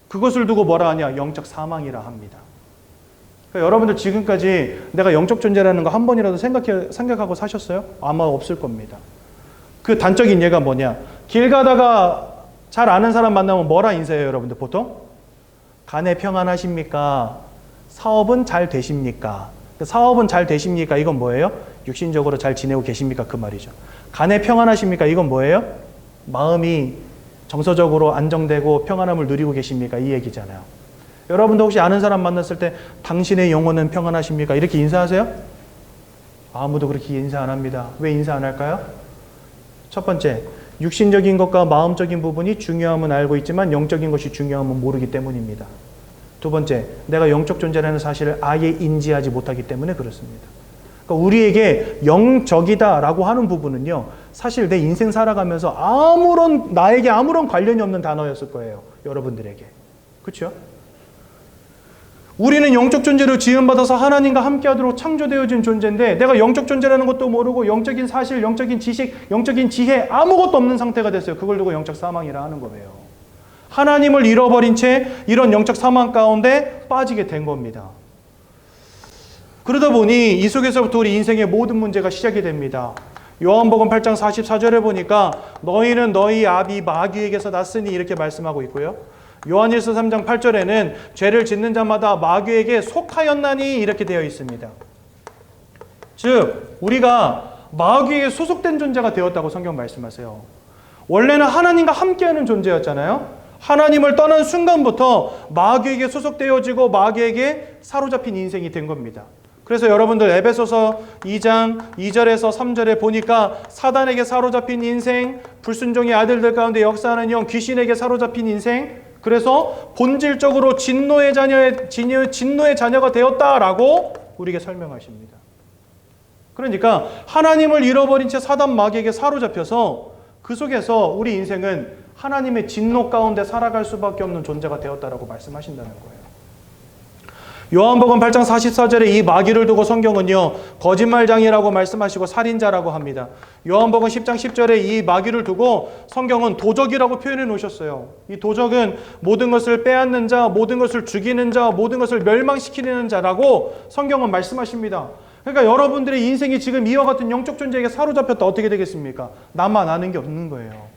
그것을 두고 뭐라 하냐? 영적 사망이라 합니다. 그러니까 여러분들 지금까지 내가 영적 존재라는 거 한 번이라도 생각하고 사셨어요? 아마 없을 겁니다. 그 단적인 예가 뭐냐? 길 가다가 잘 아는 사람 만나면 뭐라 인사해요, 여러분들 보통? 간에 평안하십니까? 사업은 잘 되십니까? 사업은 잘 되십니까? 이건 뭐예요? 육신적으로 잘 지내고 계십니까? 그 말이죠. 간에 평안하십니까? 이건 뭐예요? 마음이 정서적으로 안정되고 평안함을 누리고 계십니까? 이 얘기잖아요. 여러분도 혹시 아는 사람 만났을 때 당신의 영혼은 평안하십니까? 이렇게 인사하세요? 아무도 그렇게 인사 안 합니다. 왜 인사 안 할까요? 첫 번째, 육신적인 것과 마음적인 부분이 중요함은 알고 있지만 영적인 것이 중요함은 모르기 때문입니다. 두 번째, 내가 영적 존재라는 사실을 아예 인지하지 못하기 때문에 그렇습니다. 그러니까 우리에게 영적이다라고 하는 부분은요, 사실 내 인생 살아가면서 나에게 아무런 관련이 없는 단어였을 거예요. 여러분들에게. 그렇죠? 우리는 영적 존재로 지음받아서 하나님과 함께하도록 창조되어진 존재인데 내가 영적 존재라는 것도 모르고 영적인 사실, 영적인 지식, 영적인 지혜 아무것도 없는 상태가 됐어요. 그걸 두고 영적 사망이라 하는 거예요. 하나님을 잃어버린 채 이런 영적 사망 가운데 빠지게 된 겁니다. 그러다 보니 이 속에서부터 우리 인생의 모든 문제가 시작이 됩니다. 요한복음 8장 44절에 보니까 너희는 너희 아비 마귀에게서 났으니 이렇게 말씀하고 있고요. 요한일서 3장 8절에는 죄를 짓는 자마다 마귀에게 속하였나니 이렇게 되어 있습니다. 즉 우리가 마귀에게 소속된 존재가 되었다고 성경 말씀하세요. 원래는 하나님과 함께하는 존재였잖아요. 하나님을 떠난 순간부터 마귀에게 소속되어지고 마귀에게 사로잡힌 인생이 된 겁니다. 그래서 여러분들 에베소서 2장 2절에서 3절에 보니까 사단에게 사로잡힌 인생, 불순종의 아들들 가운데 역사하는 영, 귀신에게 사로잡힌 인생, 그래서 본질적으로 진노의 자녀가 되었다라고 우리에게 설명하십니다. 그러니까 하나님을 잃어버린 채 사단 마귀에게 사로잡혀서 그 속에서 우리 인생은 하나님의 진노 가운데 살아갈 수밖에 없는 존재가 되었다라고 말씀하신다는 거예요. 요한복음 8장 44절에 이 마귀를 두고 성경은요 거짓말장이라고 말씀하시고 살인자라고 합니다. 요한복음 10장 10절에 이 마귀를 두고 성경은 도적이라고 표현해 놓으셨어요. 이 도적은 모든 것을 빼앗는 자, 모든 것을 죽이는 자, 모든 것을 멸망시키는 자라고 성경은 말씀하십니다. 그러니까 여러분들의 인생이 지금 이와 같은 영적 존재에게 사로잡혔다 어떻게 되겠습니까? 나만 아는 게 없는 거예요.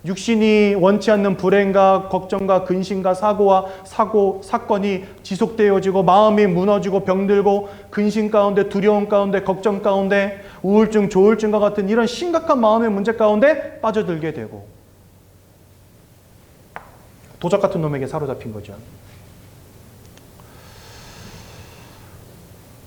육신이 원치 않는 불행과 걱정과 근심과 사건이 지속되어지고 마음이 무너지고 병들고 근심 가운데 두려움 가운데 걱정 가운데 우울증, 조울증과 같은 이런 심각한 마음의 문제 가운데 빠져들게 되고 도적 같은 놈에게 사로잡힌 거죠.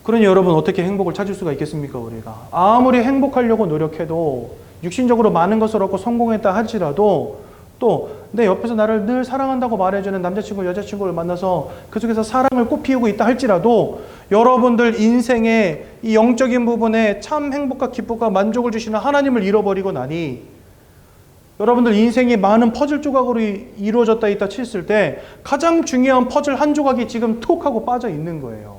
그러니 여러분 어떻게 행복을 찾을 수가 있겠습니까? 우리가 아무리 행복하려고 노력해도 육신적으로 많은 것을 얻고 성공했다 할지라도 또 내 옆에서 나를 늘 사랑한다고 말해주는 남자친구, 여자친구를 만나서 그 속에서 사랑을 꽃피우고 있다 할지라도 여러분들 인생의 이 영적인 부분에 참 행복과 기쁨과 만족을 주시는 하나님을 잃어버리고 나니 여러분들 인생이 많은 퍼즐 조각으로 이루어졌다 있다 쳤을 때 가장 중요한 퍼즐 한 조각이 지금 툭 하고 빠져 있는 거예요.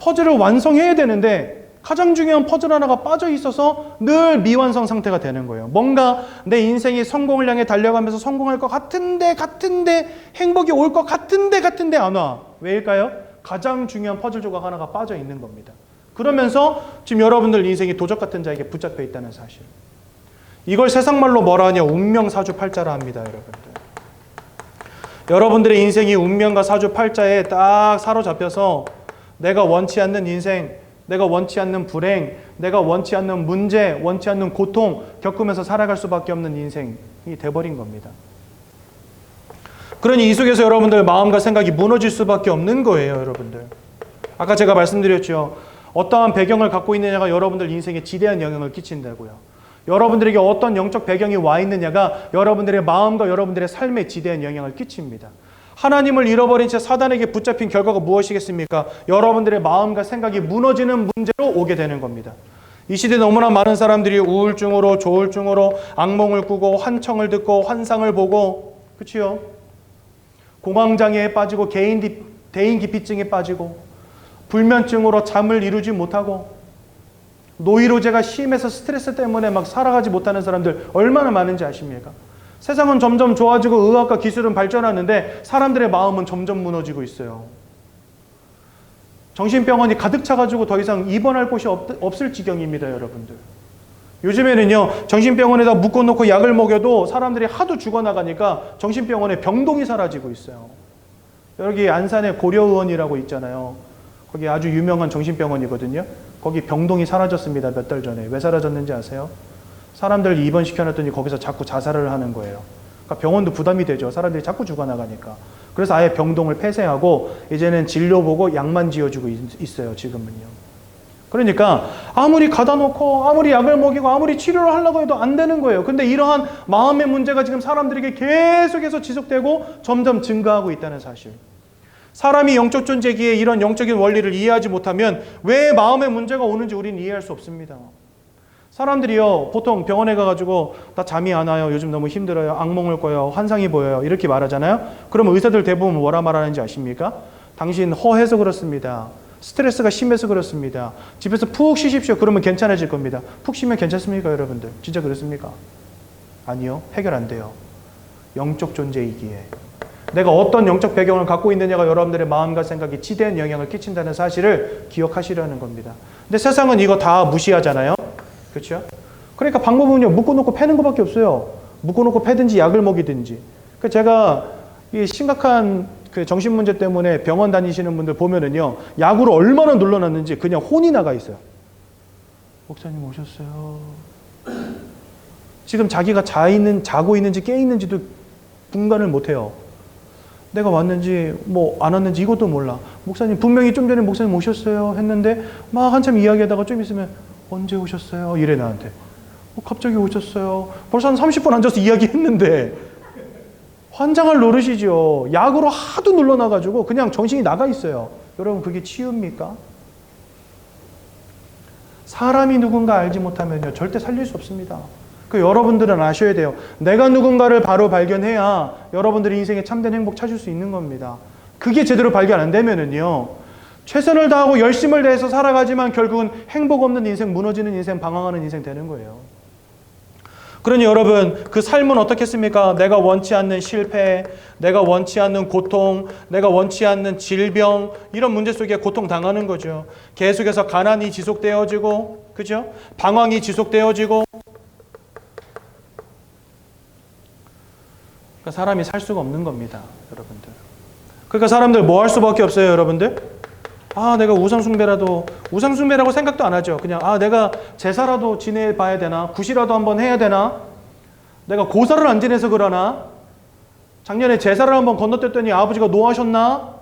퍼즐을 완성해야 되는데 가장 중요한 퍼즐 하나가 빠져 있어서 늘 미완성 상태가 되는 거예요. 뭔가 내 인생이 성공을 향해 달려가면서 성공할 것 같은데 행복이 올 것 같은데 안 와. 왜일까요? 가장 중요한 퍼즐 조각 하나가 빠져 있는 겁니다. 그러면서 지금 여러분들 인생이 도적 같은 자에게 붙잡혀 있다는 사실. 이걸 세상말로 뭐라 하냐? 운명사주팔자라 합니다. 여러분들의 인생이 운명과 사주팔자에 딱 사로잡혀서 내가 원치 않는 인생, 내가 원치 않는 불행, 내가 원치 않는 문제, 원치 않는 고통 겪으면서 살아갈 수밖에 없는 인생이 돼버린 겁니다. 그러니 이 속에서 여러분들 마음과 생각이 무너질 수밖에 없는 거예요. 여러분들 아까 제가 말씀드렸죠. 어떠한 배경을 갖고 있느냐가 여러분들 인생에 지대한 영향을 끼친다고요. 여러분들에게 어떤 영적 배경이 와 있느냐가 여러분들의 마음과 여러분들의 삶에 지대한 영향을 끼칩니다. 하나님을 잃어버린 채 사단에게 붙잡힌 결과가 무엇이겠습니까? 여러분들의 마음과 생각이 무너지는 문제로 오게 되는 겁니다. 이 시대에 너무나 많은 사람들이 우울증으로 조울증으로 악몽을 꾸고 환청을 듣고 환상을 보고 그치요? 공황장애에 빠지고 대인기피증에 빠지고 불면증으로 잠을 이루지 못하고 노이로제가 심해서 스트레스 때문에 막 살아가지 못하는 사람들 얼마나 많은지 아십니까? 세상은 점점 좋아지고 의학과 기술은 발전하는데 사람들의 마음은 점점 무너지고 있어요. 정신병원이 가득 차가지고 더 이상 입원할 곳이 없을 지경입니다, 여러분들. 요즘에는요, 정신병원에다 묶어놓고 약을 먹여도 사람들이 하도 죽어나가니까 정신병원에 병동이 사라지고 있어요. 여기 안산에 고려의원이라고 있잖아요. 거기 아주 유명한 정신병원이거든요. 거기 병동이 사라졌습니다, 몇 달 전에. 왜 사라졌는지 아세요? 사람들 입원시켜놨더니 거기서 자꾸 자살을 하는 거예요. 그러니까 병원도 부담이 되죠. 사람들이 자꾸 죽어나가니까. 그래서 아예 병동을 폐쇄하고 이제는 진료 보고 약만 지어주고 있어요. 지금은요. 그러니까 아무리 가다 놓고 아무리 약을 먹이고 아무리 치료를 하려고 해도 안 되는 거예요. 근데 이러한 마음의 문제가 지금 사람들에게 계속해서 지속되고 점점 증가하고 있다는 사실. 사람이 영적 존재기에 이런 영적인 원리를 이해하지 못하면 왜 마음의 문제가 오는지 우리는 이해할 수 없습니다. 사람들이요, 보통 병원에 가가지고 나 잠이 안 와요, 요즘 너무 힘들어요, 악몽을 꿔요, 환상이 보여요, 이렇게 말하잖아요. 그러면 의사들 대부분 뭐라 말하는지 아십니까? 당신 허해서 그렇습니다. 스트레스가 심해서 그렇습니다. 집에서 푹 쉬십시오. 그러면 괜찮아질 겁니다. 푹 쉬면 괜찮습니까, 여러분들? 진짜 그렇습니까? 아니요, 해결 안 돼요. 영적 존재이기에 내가 어떤 영적 배경을 갖고 있느냐가 여러분들의 마음과 생각에 지대한 영향을 끼친다는 사실을 기억하시려는 겁니다. 근데 세상은 이거 다 무시하잖아요. 그렇죠? 그러니까 방법은요, 묶어놓고 패는 것밖에 없어요. 묶어놓고 패든지 약을 먹이든지. 그러니까 제가 이 심각한 그 정신 문제 때문에 병원 다니시는 분들 보면은요, 약으로 얼마나 눌러놨는지 그냥 혼이 나가 있어요. 목사님 오셨어요. 지금 자기가 자고 있는지 깨 있는지도 분간을 못해요. 내가 왔는지 뭐 안 왔는지 이것도 몰라. 목사님 분명히 좀 전에 목사님 오셨어요 했는데 막 한참 이야기하다가 좀 있으면 언제 오셨어요? 이래 나한테. 갑자기 오셨어요. 벌써 한 30분 앉아서 이야기했는데 환장할 노릇이죠. 약으로 하도 눌러놔가지고 그냥 정신이 나가 있어요. 여러분 그게 치유입니까? 사람이 누군가 알지 못하면요 절대 살릴 수 없습니다. 여러분들은 아셔야 돼요. 내가 누군가를 바로 발견해야 여러분들이 인생에 참된 행복 찾을 수 있는 겁니다. 그게 제대로 발견 안 되면은요 최선을 다하고 열심을 다해서 살아가지만 결국은 행복 없는 인생, 무너지는 인생, 방황하는 인생 되는 거예요. 그러니 여러분 그 삶은 어떻겠습니까? 내가 원치 않는 실패, 내가 원치 않는 고통, 내가 원치 않는 질병, 이런 문제 속에 고통당하는 거죠. 계속해서 가난이 지속되어지고, 그죠? 방황이 지속되어지고, 그러니까 사람이 살 수가 없는 겁니다, 여러분들. 그러니까 사람들 뭐 할 수밖에 없어요, 여러분들? 내가 우상숭배라고 생각도 안 하죠. 그냥 내가 제사라도 지내봐야 되나? 굿이라도 한번 해야 되나? 내가 고사를 안 지내서 그러나? 작년에 제사를 한번 건너뛰었더니 아버지가 노하셨나?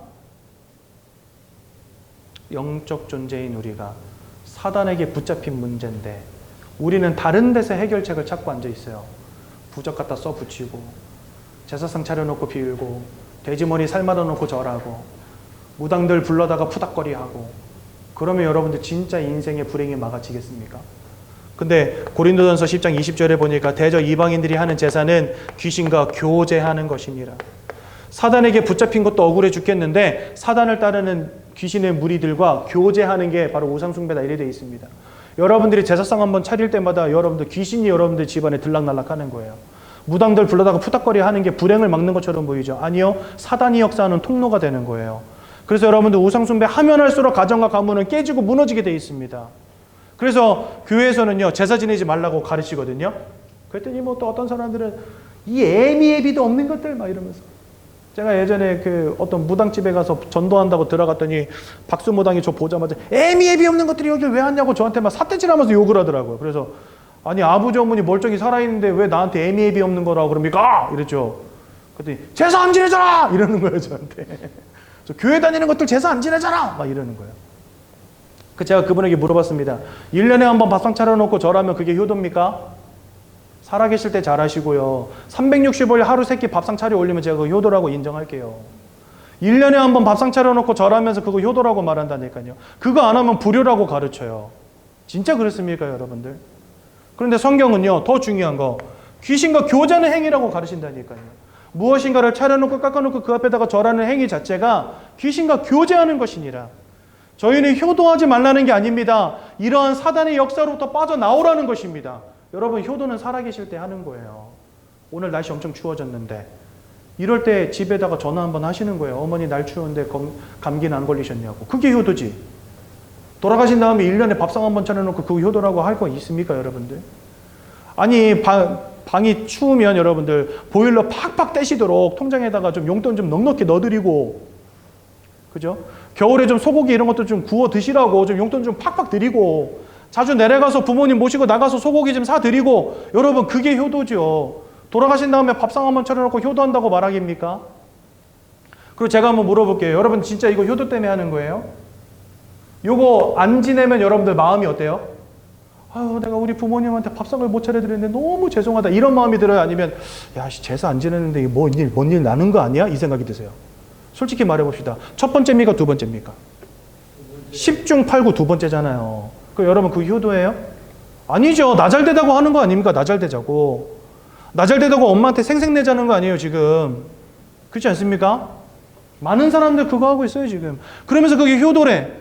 영적 존재인 우리가 사단에게 붙잡힌 문제인데 우리는 다른 데서 해결책을 찾고 앉아 있어요. 부적 갖다 써 붙이고 제사상 차려놓고 비울고 돼지머리 삶아다 놓고 절하고 무당들 불러다가 푸닥거리하고 그러면 여러분들 진짜 인생의 불행이 막아지겠습니까? 근데 고린도전서 10장 20절에 보니까 대저 이방인들이 하는 제사는 귀신과 교제하는 것이니라. 사단에게 붙잡힌 것도 억울해 죽겠는데 사단을 따르는 귀신의 무리들과 교제하는 게 바로 우상숭배다 이래 되어 있습니다. 여러분들이 제사상 한번 차릴 때마다 여러분들 귀신이 여러분들 집안에 들락날락하는 거예요. 무당들 불러다가 푸닥거리 하는 게 불행을 막는 것처럼 보이죠. 아니요. 사단이 역사하는 통로가 되는 거예요. 그래서 여러분들 우상숭배 하면 할수록 가정과 가문은 깨지고 무너지게 돼 있습니다. 그래서 교회에서는요. 제사 지내지 말라고 가르치거든요. 그랬더니 뭐 또 어떤 사람들은 이 애미애비도 없는 것들 막 이러면서 제가 예전에 그 어떤 무당집에 가서 전도한다고 들어갔더니 박수무당이 저 보자마자 애미애비 없는 것들이 여기 왜 왔냐고 저한테 막 삿대질하면서 욕을 하더라고요. 그래서 아니 아버지 어머니 멀쩡히 살아있는데 왜 나한테 애미애비 없는 거라고 그럽니까? 이랬죠. 그랬더니 제사 안 지내잖아! 이러는 거예요 저한테. 저 교회 다니는 것들 제사 안 지내잖아! 막 이러는 거예요. 제가 그분에게 물어봤습니다. 1년에 한 번 밥상 차려놓고 절하면 그게 효도입니까? 살아계실 때 잘하시고요. 365일 하루 세끼 밥상 차려 올리면 제가 그거 효도라고 인정할게요. 1년에 한 번 밥상 차려놓고 절하면서 그거 효도라고 말한다니까요. 그거 안 하면 불효라고 가르쳐요. 진짜 그렇습니까 여러분들? 그런데 성경은요 더 중요한 거 귀신과 교제하는 행위라고 가르친다니까요. 무엇인가를 차려놓고 깎아놓고 그 앞에다가 절하는 행위 자체가 귀신과 교제하는 것이니라. 저희는 효도하지 말라는 게 아닙니다. 이러한 사단의 역사로부터 빠져나오라는 것입니다. 여러분 효도는 살아계실 때 하는 거예요. 오늘 날씨 엄청 추워졌는데 이럴 때 집에다가 전화 한번 하시는 거예요. 어머니 날 추운데 감기는 안 걸리셨냐고. 그게 효도지. 돌아가신 다음에 1년에 밥상 한번 차려놓고 그거 효도라고 할 거 있습니까 여러분들? 아니 방이 추우면 여러분들 보일러 팍팍 떼시도록 통장에다가 좀 용돈 좀 넉넉히 넣어드리고, 그죠? 겨울에 좀 소고기 이런 것도 좀 구워 드시라고 좀 용돈 좀 팍팍 드리고, 자주 내려가서 부모님 모시고 나가서 소고기 좀 사드리고, 여러분 그게 효도죠. 돌아가신 다음에 밥상 한번 차려놓고 효도한다고 말하겠습니까? 그리고 제가 한번 물어볼게요. 여러분 진짜 이거 효도 때문에 하는 거예요? 요거 안 지내면 여러분들 마음이 어때요? 아유, 내가 우리 부모님한테 밥상을 못 차려드렸는데 너무 죄송하다 이런 마음이 들어요? 아니면 야 제사 안 지내는데 뭔 일 나는 거 아니야? 이 생각이 드세요? 솔직히 말해봅시다. 첫 번째입니까? 두 번째입니까? 10중 8구 두 번째잖아요. 여러분 그 효도예요? 아니죠. 나 잘 되자고 하는 거 아닙니까? 나 잘 되자고. 나 잘 되자고 엄마한테 생색내자는 거 아니에요, 지금. 그렇지 않습니까? 많은 사람들 그거 하고 있어요, 지금. 그러면서 그게 효도래.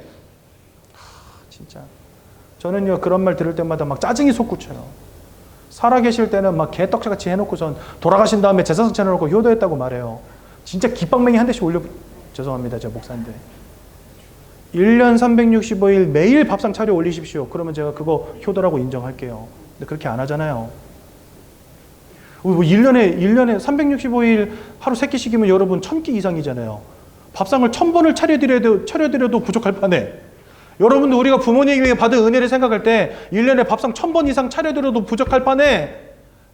진짜. 저는요, 그런 말 들을 때마다 막 짜증이 솟구쳐요. 살아계실 때는 막 개떡같이 해놓고선 돌아가신 다음에 제사상 차려놓고 효도했다고 말해요. 진짜 기빵맹이 한 대씩 올려, 죄송합니다, 저 목사인데. 1년 365일 매일 밥상 차려 올리십시오. 그러면 제가 그거 효도라고 인정할게요. 근데 그렇게 안 하잖아요. 1년에 365일 하루 3끼씩이면 여러분 1000끼 이상이잖아요. 밥상을 1000번을 차려드려도 부족할 판에, 여러분들 우리가 부모님에게 받은 은혜를 생각할 때 1년에 밥상 1000번 이상 차려드려도 부족할 판에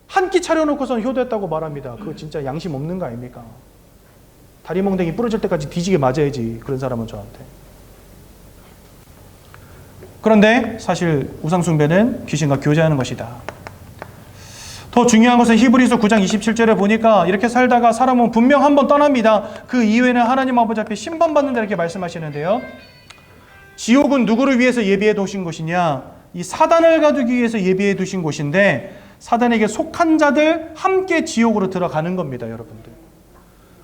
한 끼 차려놓고선 효도했다고 말합니다. 그거 진짜 양심 없는 거 아닙니까? 다리몽댕이 부러질 때까지 뒤지게 맞아야지, 그런 사람은 저한테. 그런데 사실 우상숭배는 귀신과 교제하는 것이다. 더 중요한 것은 히브리서 9장 27절에 보니까 이렇게 살다가 사람은 분명 한 번 떠납니다. 그 이후에는 하나님 아버지 앞에 심판받는다 이렇게 말씀하시는데요. 지옥은 누구를 위해서 예비해 두신 곳이냐? 이 사단을 가두기 위해서 예비해 두신 곳인데, 사단에게 속한 자들 함께 지옥으로 들어가는 겁니다, 여러분들.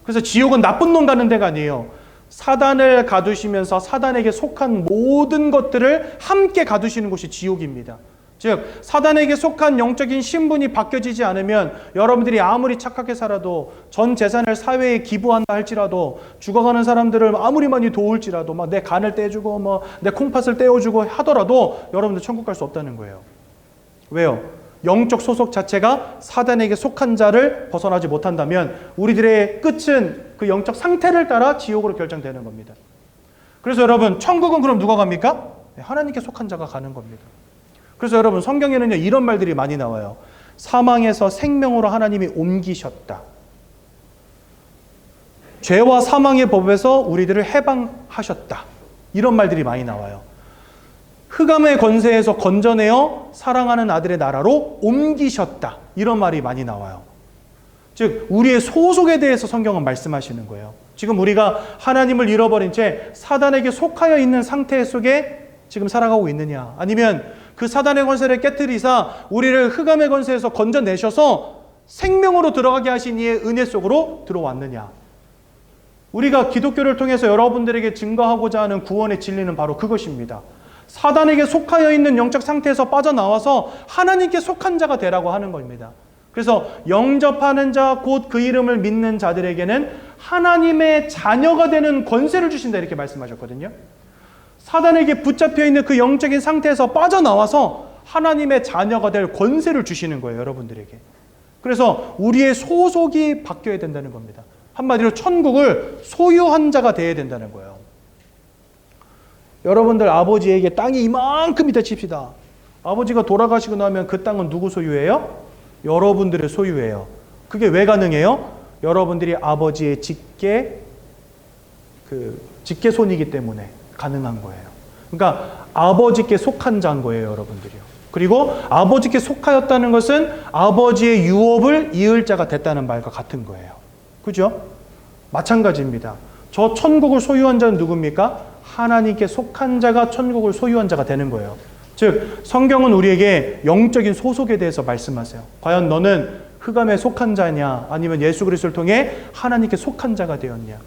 그래서 지옥은 나쁜 놈 가는 데가 아니에요. 사단을 가두시면서 사단에게 속한 모든 것들을 함께 가두시는 곳이 지옥입니다. 즉, 사단에게 속한 영적인 신분이 바뀌어지지 않으면 여러분들이 아무리 착하게 살아도, 전 재산을 사회에 기부한다 할지라도, 죽어가는 사람들을 아무리 많이 도울지라도, 막 내 간을 떼주고 내 콩팥을 떼어주고 하더라도 여러분들 천국 갈 수 없다는 거예요. 왜요? 영적 소속 자체가 사단에게 속한 자를 벗어나지 못한다면 우리들의 끝은 그 영적 상태를 따라 지옥으로 결정되는 겁니다. 그래서 여러분, 천국은 그럼 누가 갑니까? 하나님께 속한 자가 가는 겁니다. 그래서 여러분, 성경에는요, 이런 말들이 많이 나와요. 사망에서 생명으로 하나님이 옮기셨다. 죄와 사망의 법에서 우리들을 해방하셨다. 이런 말들이 많이 나와요. 흑암의 권세에서 건져내어 사랑하는 아들의 나라로 옮기셨다. 이런 말이 많이 나와요. 즉, 우리의 소속에 대해서 성경은 말씀하시는 거예요. 지금 우리가 하나님을 잃어버린 채 사단에게 속하여 있는 상태 속에 지금 살아가고 있느냐, 아니면 그 사단의 권세를 깨뜨리사 우리를 흑암의 권세에서 건져내셔서 생명으로 들어가게 하신 이의 은혜 속으로 들어왔느냐. 우리가 기독교를 통해서 여러분들에게 증거하고자 하는 구원의 진리는 바로 그것입니다. 사단에게 속하여 있는 영적 상태에서 빠져나와서 하나님께 속한 자가 되라고 하는 겁니다. 그래서 영접하는 자, 곧 그 이름을 믿는 자들에게는 하나님의 자녀가 되는 권세를 주신다 이렇게 말씀하셨거든요. 사단에게 붙잡혀 있는 그 영적인 상태에서 빠져나와서 하나님의 자녀가 될 권세를 주시는 거예요, 여러분들에게. 그래서 우리의 소속이 바뀌어야 된다는 겁니다. 한마디로 천국을 소유한 자가 되어야 된다는 거예요. 여러분들 아버지에게 땅이 이만큼 있다 칩시다. 아버지가 돌아가시고 나면 그 땅은 누구 소유예요? 여러분들의 소유예요. 그게 왜 가능해요? 여러분들이 아버지의 직계손이기 때문에 가능한 거예요. 그러니까 아버지께 속한 자인 거예요, 여러분들이요. 그리고 아버지께 속하였다는 것은 아버지의 유업을 이을 자가 됐다는 말과 같은 거예요. 그죠? 마찬가지입니다. 저 천국을 소유한 자는 누굽니까? 하나님께 속한 자가 천국을 소유한 자가 되는 거예요. 즉, 성경은 우리에게 영적인 소속에 대해서 말씀하세요. 과연 너는 흑암에 속한 자냐, 아니면 예수 그리스도를 통해 하나님께 속한 자가 되었냐.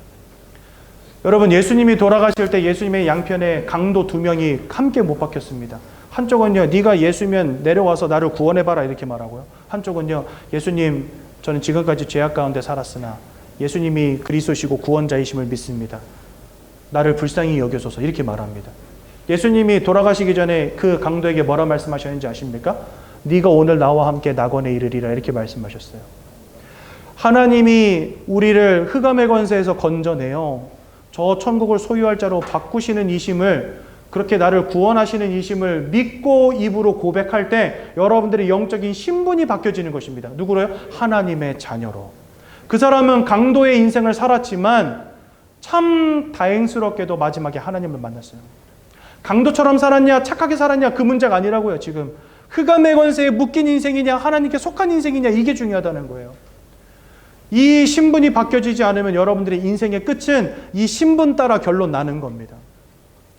여러분, 예수님이 돌아가실 때 예수님의 양편에 강도 2명이 함께 못 박혔습니다. 한쪽은요, 네가 예수면 내려와서 나를 구원해봐라 이렇게 말하고요. 한쪽은요, 예수님, 저는 지금까지 죄악 가운데 살았으나 예수님이 그리스도시고 구원자이심을 믿습니다. 나를 불쌍히 여겨줘서 이렇게 말합니다. 예수님이 돌아가시기 전에 그 강도에게 뭐라 말씀하셨는지 아십니까? 네가 오늘 나와 함께 낙원에 이르리라 이렇게 말씀하셨어요. 하나님이 우리를 흑암의 권세에서 건져내요, 저 천국을 소유할 자로 바꾸시는 이심을, 그렇게 나를 구원하시는 이심을 믿고 입으로 고백할 때 여러분들의 영적인 신분이 바뀌어지는 것입니다. 누구로요? 하나님의 자녀로. 그 사람은 강도의 인생을 살았지만 참 다행스럽게도 마지막에 하나님을 만났어요. 강도처럼 살았냐, 착하게 살았냐, 그 문제가 아니라고요. 지금 흑암의 권세에 묶인 인생이냐, 하나님께 속한 인생이냐, 이게 중요하다는 거예요. 이 신분이 바뀌어지지 않으면 여러분들의 인생의 끝은 이 신분 따라 결론 나는 겁니다.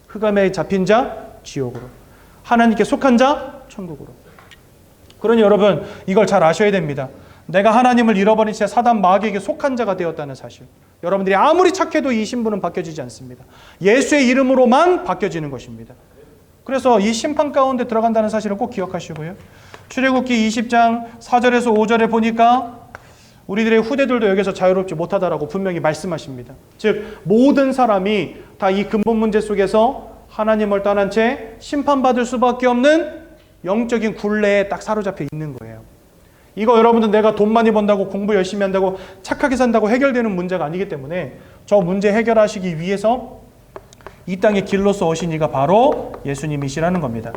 흑암에 잡힌 자, 지옥으로. 하나님께 속한 자, 천국으로. 그러니 여러분 이걸 잘 아셔야 됩니다. 내가 하나님을 잃어버린 채 사단 마귀에게 속한 자가 되었다는 사실. 여러분들이 아무리 착해도 이 신분은 바뀌어지지 않습니다. 예수의 이름으로만 바뀌어지는 것입니다. 그래서 이 심판 가운데 들어간다는 사실을 꼭 기억하시고요. 출애굽기 20장 4절에서 5절에 보니까 우리들의 후대들도 여기서 자유롭지 못하다라고 분명히 말씀하십니다. 즉 모든 사람이 다 이 근본 문제 속에서 하나님을 떠난 채 심판받을 수밖에 없는 영적인 굴레에 딱 사로잡혀 있는 거예요. 이거 여러분들 내가 돈 많이 번다고 공부 열심히 한다고 착하게 산다고 해결되는 문제가 아니기 때문에 저 문제 해결하시기 위해서 이 땅의 길로서 오신 이가 바로 예수님이시라는 겁니다.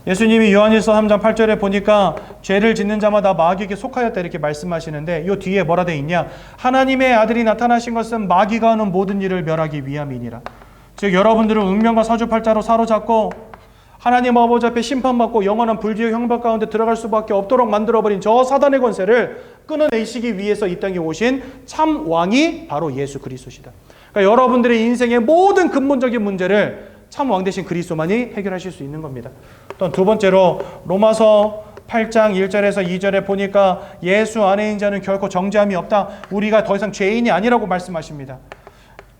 예수님이 요한일서 3장 8절에 보니까 죄를 짓는 자마다 마귀에게 속하였다 이렇게 말씀하시는데 이 뒤에 뭐라 돼 있냐? 하나님의 아들이 나타나신 것은 마귀가 하는 모든 일을 멸하기 위함이니라. 즉 여러분들은 운명과 사주팔자로 사로잡고 하나님 아버지 앞에 심판받고 영원한 불지의 형벌 가운데 들어갈 수밖에 없도록 만들어버린 저 사단의 권세를 끊어내시기 위해서 이 땅에 오신 참 왕이 바로 예수 그리스도시다. 그러니까 여러분들의 인생의 모든 근본적인 문제를 참 왕 되신 그리스도만이 해결하실 수 있는 겁니다. 또 두 번째로 로마서 8장 1절에서 2절에 보니까 예수 안에 있는 자는 결코 정죄함이 없다. 우리가 더 이상 죄인이 아니라고 말씀하십니다.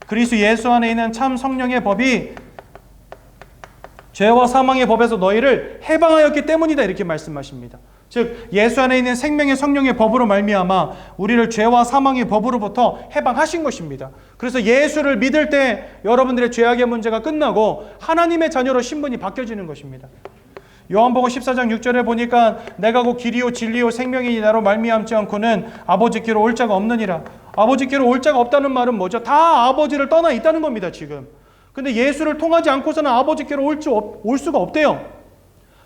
그리스도 예수 안에 있는 참 성령의 법이 죄와 사망의 법에서 너희를 해방하였기 때문이다 이렇게 말씀하십니다. 즉 예수 안에 있는 생명의 성령의 법으로 말미암아 우리를 죄와 사망의 법으로부터 해방하신 것입니다. 그래서 예수를 믿을 때 여러분들의 죄악의 문제가 끝나고 하나님의 자녀로 신분이 바뀌어지는 것입니다. 요한복음 14장 6절에 보니까 내가 곧 길이요 진리요 생명이니 나로 말미암지 않고는 아버지께로 올 자가 없느니라. 아버지께로 올 자가 없다는 말은 뭐죠? 다 아버지를 떠나 있다는 겁니다. 지금. 근데 예수를 통하지 않고서는 아버지께로 올 수가 없대요.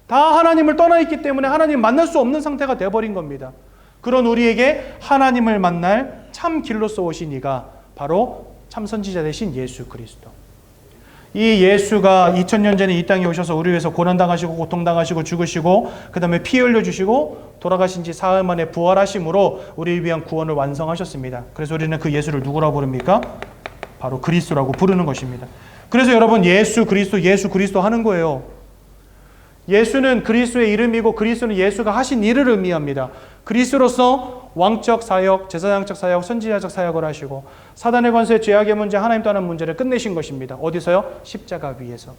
다 하나님을 떠나 있기 때문에 하나님 만날 수 없는 상태가 되어버린 겁니다. 그런 우리에게 하나님을 만날 참 길로서 오신 이가 바로 참 선지자 되신 예수 그리스도. 이 예수가 2000년 전에 이 땅에 오셔서 우리 위해서 고난당하시고 고통당하시고 죽으시고 그 다음에 피 흘려주시고 돌아가신 지 사흘 만에 부활하심으로 우리를 위한 구원을 완성하셨습니다. 그래서 우리는 그 예수를 누구라고 부릅니까? 바로 그리스도라고 부르는 것입니다. 그래서 여러분 예수 그리스도 하는 거예요. 예수는 그리스도의 이름이고 그리스도는 예수가 하신 일을 의미합니다. 그리스도로서 왕적 사역, 제사장적 사역, 선지자적 사역을 하시고 사단의 권세, 죄악의 문제, 하나님 떠난 문제를 끝내신 것입니다. 어디서요? 십자가 위에서.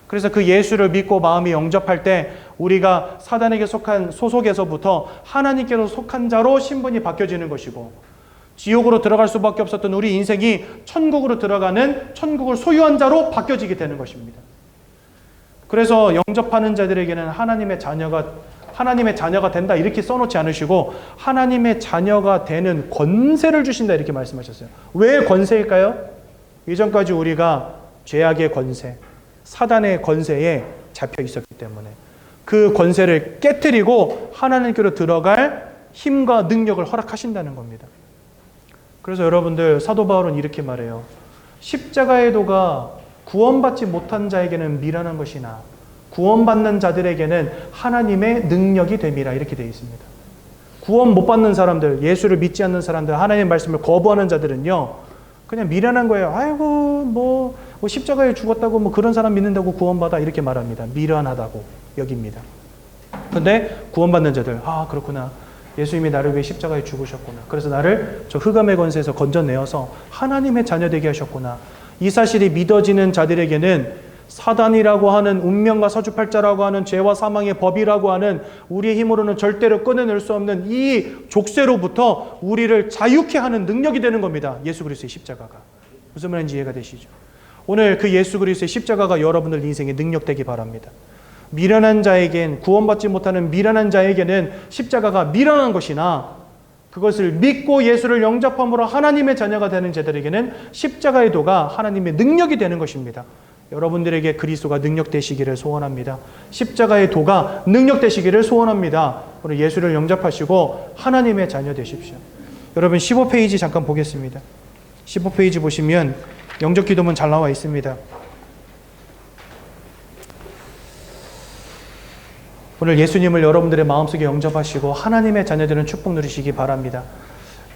그래서 그 예수를 믿고 마음이 영접할 때 우리가 사단에게 속한 소속에서부터 하나님께로 속한 자로 신분이 바뀌어지는 것이고 지옥으로 들어갈 수밖에 없었던 우리 인생이 천국으로 들어가는 천국을 소유한 자로 바뀌어지게 되는 것입니다. 그래서 영접하는 자들에게는 하나님의 자녀가 된다 이렇게 써놓지 않으시고 하나님의 자녀가 되는 권세를 주신다 이렇게 말씀하셨어요. 왜 권세일까요? 이전까지 우리가 죄악의 권세, 사단의 권세에 잡혀 있었기 때문에 그 권세를 깨트리고 하나님께로 들어갈 힘과 능력을 허락하신다는 겁니다. 그래서 여러분들 사도 바울은 이렇게 말해요. 십자가의 도가 구원받지 못한 자에게는 미련한 것이나 구원받는 자들에게는 하나님의 능력이 됨이라 이렇게 되어 있습니다. 구원 못 받는 사람들, 예수를 믿지 않는 사람들, 하나님의 말씀을 거부하는 자들은요 그냥 미련한 거예요. 아이고 뭐 십자가에 죽었다고 뭐 그런 사람 믿는다고 구원받아 이렇게 말합니다. 미련하다고 여깁니다. 근데 구원받는 자들, 아 그렇구나. 예수님이 나를 위해 십자가에 죽으셨구나. 그래서 나를 저 흑암의 권세에서 건져내어서 하나님의 자녀 되게 하셨구나. 이 사실이 믿어지는 자들에게는 사단이라고 하는 운명과 사주팔자라고 하는 죄와 사망의 법이라고 하는 우리의 힘으로는 절대로 끊어낼 수 없는 이 족쇄로부터 우리를 자유케 하는 능력이 되는 겁니다. 예수 그리스도의 십자가가. 무슨 말인지 이해가 되시죠? 오늘 그 예수 그리스도의 십자가가 여러분들 인생에 능력되기 바랍니다. 미련한 자에겐, 구원받지 못하는 미련한 자에게는 십자가가 미련한 것이나 그것을 믿고 예수를 영접함으로 하나님의 자녀가 되는 자들에게는 십자가의 도가 하나님의 능력이 되는 것입니다. 여러분들에게 그리스도가 능력 되시기를 소원합니다. 십자가의 도가 능력 되시기를 소원합니다. 오늘 예수를 영접하시고 하나님의 자녀 되십시오. 여러분 15페이지 잠깐 보겠습니다. 15페이지 보시면 영접 기도문 잘 나와 있습니다. 오늘 예수님을 여러분들의 마음속에 영접하시고 하나님의 자녀들은 축복 누리시기 바랍니다.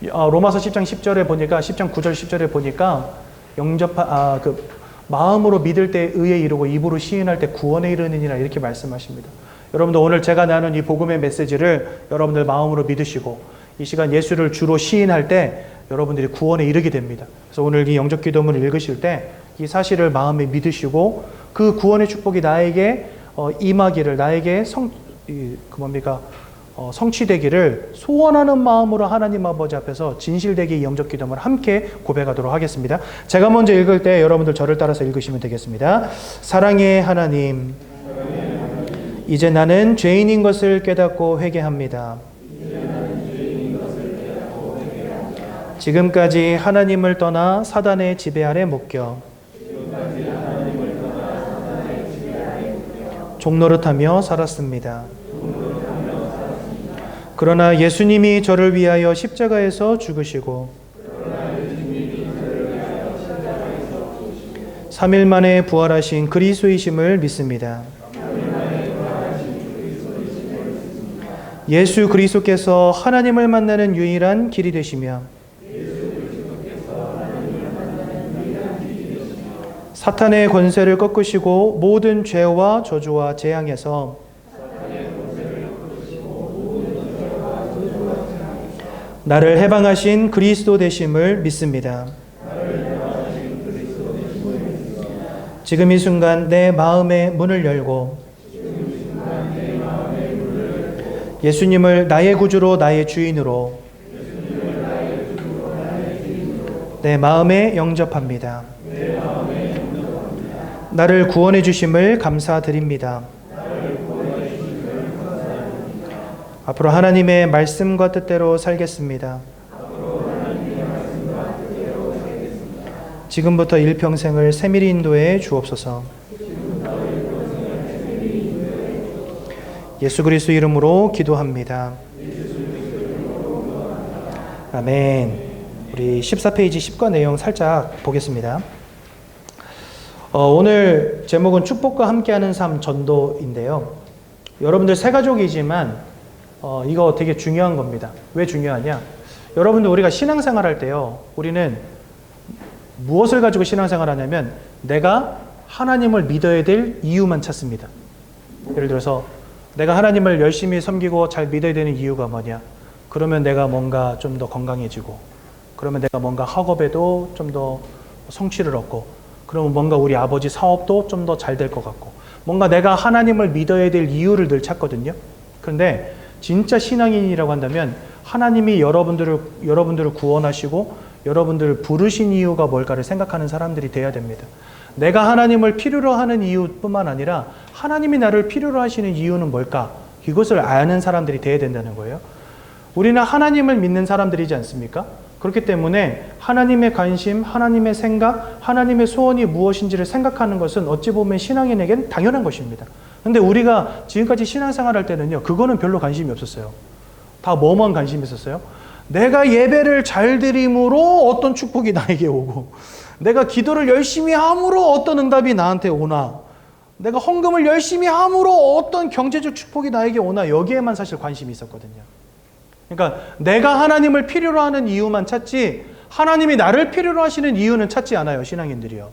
로마서 10장 10절에 보니까 10장 9절 10절에 보니까 마음으로 믿을 때 의에 이르고 입으로 시인할 때 구원에 이르느니라 이렇게 말씀하십니다. 여러분들 오늘 제가 나눈 이 복음의 메시지를 여러분들 마음으로 믿으시고 이 시간 예수를 주로 시인할 때 여러분들이 구원에 이르게 됩니다. 그래서 오늘 이 영적 기도문을 읽으실 때 이 사실을 마음에 믿으시고 그 구원의 축복이 나에게 임하기를, 나에게 성취되기를 소원하는 마음으로 하나님 아버지 앞에서 진실되게 이 영적 기도문을 함께 고백하도록 하겠습니다. 제가 먼저 읽을 때 여러분들 저를 따라서 읽으시면 되겠습니다. 사랑의 하나님, 이제 나는 죄인인 것을 깨닫고 회개합니다. 지금까지 하나님을 떠나 사단의 지배 아래 묶여 종노릇하며 살았습니다. 그러나 예수님이 저를 위하여 십자가에서 죽으시고 3일 만에 부활하신 그리스도이심을 믿습니다. 예수 그리스도께서 하나님을 만나는 유일한 길이 되시며 사탄의 권세를 꺾으시고 모든 죄와 저주와 재앙에서 나를 해방하신 그리스도 되심을 믿습니다. 지금 이 순간 내 마음의 문을 열고 예수님을 나의 구주로 나의 주인으로 내 마음에 영접합니다. 나를 구원해 주심을 감사드립니다. 앞으로 하나님의 말씀과 뜻대로 살겠습니다. 지금부터 일평생을 세밀히 인도해 주옵소서. 예수 그리스도 이름으로 기도합니다. 아멘. 우리 14페이지 10과 내용 살짝 보겠습니다. 오늘 제목은 축복과 함께하는 삶 전도인데요. 여러분들 세 가족이지만 이거 되게 중요한 겁니다. 왜 중요하냐? 여러분들 우리가 신앙생활 할 때요. 우리는 무엇을 가지고 신앙생활 하냐면 내가 하나님을 믿어야 될 이유만 찾습니다. 예를 들어서 내가 하나님을 열심히 섬기고 잘 믿어야 되는 이유가 뭐냐? 그러면 내가 뭔가 좀 더 건강해지고, 그러면 내가 뭔가 학업에도 좀 더 성취를 얻고, 그러면 뭔가 우리 아버지 사업도 좀 더 잘 될 것 같고, 뭔가 내가 하나님을 믿어야 될 이유를 늘 찾거든요. 그런데 진짜 신앙인이라고 한다면 하나님이 여러분들을 구원하시고 여러분들을 부르신 이유가 뭘까를 생각하는 사람들이 돼야 됩니다. 내가 하나님을 필요로 하는 이유뿐만 아니라 하나님이 나를 필요로 하시는 이유는 뭘까? 이것을 아는 사람들이 돼야 된다는 거예요. 우리는 하나님을 믿는 사람들이지 않습니까? 그렇기 때문에 하나님의 관심, 하나님의 생각, 하나님의 소원이 무엇인지를 생각하는 것은 어찌 보면 신앙인에게는 당연한 것입니다. 근데 우리가 지금까지 신앙생활 할 때는요, 그거는 별로 관심이 없었어요. 다 뭐만 관심이 있었어요? 내가 예배를 잘 드림으로 어떤 축복이 나에게 오고, 내가 기도를 열심히 함으로 어떤 응답이 나한테 오나, 내가 헌금을 열심히 함으로 어떤 경제적 축복이 나에게 오나, 여기에만 사실 관심이 있었거든요. 그러니까 내가 하나님을 필요로 하는 이유만 찾지 하나님이 나를 필요로 하시는 이유는 찾지 않아요. 신앙인들이요.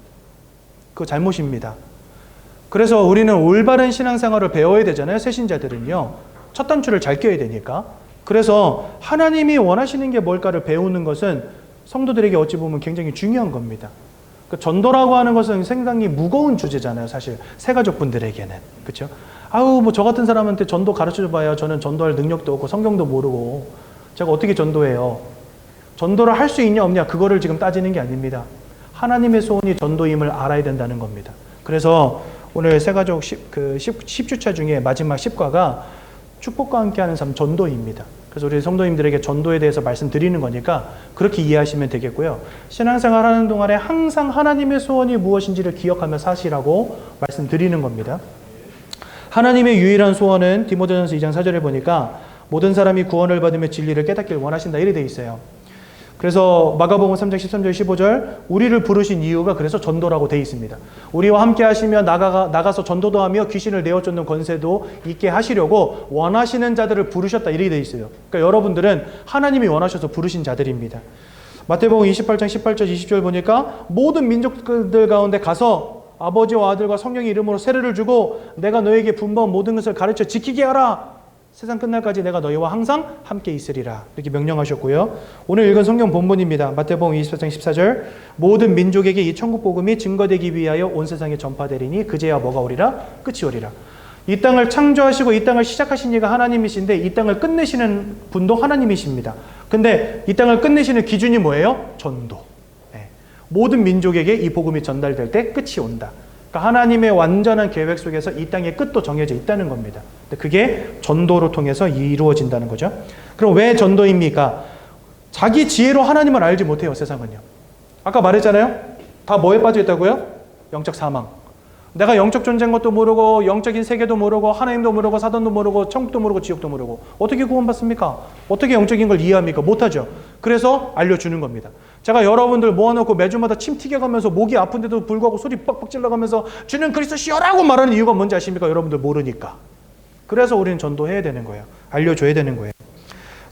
그거 잘못입니다. 그래서 우리는 올바른 신앙생활을 배워야 되잖아요. 새신자들은요. 첫 단추를 잘 껴야 되니까. 그래서 하나님이 원하시는 게 뭘까를 배우는 것은 성도들에게 어찌 보면 굉장히 중요한 겁니다. 그 전도라고 하는 것은 상당히 무거운 주제잖아요. 사실 새가족분들에게는. 그렇죠? 아우 뭐 저 같은 사람한테 전도 가르쳐줘봐야 저는 전도할 능력도 없고 성경도 모르고 제가 어떻게 전도해요? 전도를 할 수 있냐 없냐 그거를 지금 따지는 게 아닙니다. 하나님의 소원이 전도임을 알아야 된다는 겁니다. 그래서 오늘 새가족 10주차 중에 마지막 10과가 축복과 함께하는 삶 전도입니다. 그래서 우리 성도님들에게 전도에 대해서 말씀드리는 거니까 그렇게 이해하시면 되겠고요. 신앙생활 하는 동안에 항상 하나님의 소원이 무엇인지를 기억하며 사시라고 말씀드리는 겁니다. 하나님의 유일한 소원은 디모데전서 2장 4절에 보니까 모든 사람이 구원을 받으며 진리를 깨닫길 원하신다 이렇게 돼 있어요. 그래서 마가복음 3장 13절 15절 우리를 부르신 이유가 그래서 전도라고 돼 있습니다. 우리와 함께 하시며 나가서 전도도 하며 귀신을 내어쫓는 권세도 있게 하시려고 원하시는 자들을 부르셨다 이렇게 돼 있어요. 그러니까 여러분들은 하나님이 원하셔서 부르신 자들입니다. 마태복음 28장 18절 20절 보니까 모든 민족들 가운데 가서 아버지와 아들과 성령의 이름으로 세례를 주고 내가 너에게 분부한 모든 것을 가르쳐 지키게 하라. 세상 끝날까지 내가 너희와 항상 함께 있으리라. 이렇게 명령하셨고요. 오늘 읽은 성경 본문입니다. 마태복음 24장 14절 모든 민족에게 이 천국 복음이 증거되기 위하여 온 세상에 전파되리니 그제야 뭐가 오리라? 끝이 오리라. 이 땅을 창조하시고 이 땅을 시작하신 이가 하나님이신데 이 땅을 끝내시는 분도 하나님이십니다. 근데 이 땅을 끝내시는 기준이 뭐예요? 전도. 모든 민족에게 이 복음이 전달될 때 끝이 온다. 그러니까 하나님의 완전한 계획 속에서 이 땅의 끝도 정해져 있다는 겁니다. 그게 전도로 통해서 이루어진다는 거죠. 그럼 왜 전도입니까? 자기 지혜로 하나님을 알지 못해요, 세상은요. 아까 말했잖아요. 다 뭐에 빠져 있다고요? 영적 사망. 내가 영적 존재인 것도 모르고 영적인 세계도 모르고 하나님도 모르고 사단도 모르고 천국도 모르고 지옥도 모르고 어떻게 구원받습니까? 어떻게 영적인 걸 이해합니까? 못하죠. 그래서 알려주는 겁니다. 제가 여러분들 모아놓고 매주마다 침 튀겨가면서 목이 아픈데도 불구하고 소리 빡빡 질러가면서 주는 그리스도시여라고 말하는 이유가 뭔지 아십니까? 여러분들 모르니까. 그래서 우리는 전도해야 되는 거예요. 알려줘야 되는 거예요.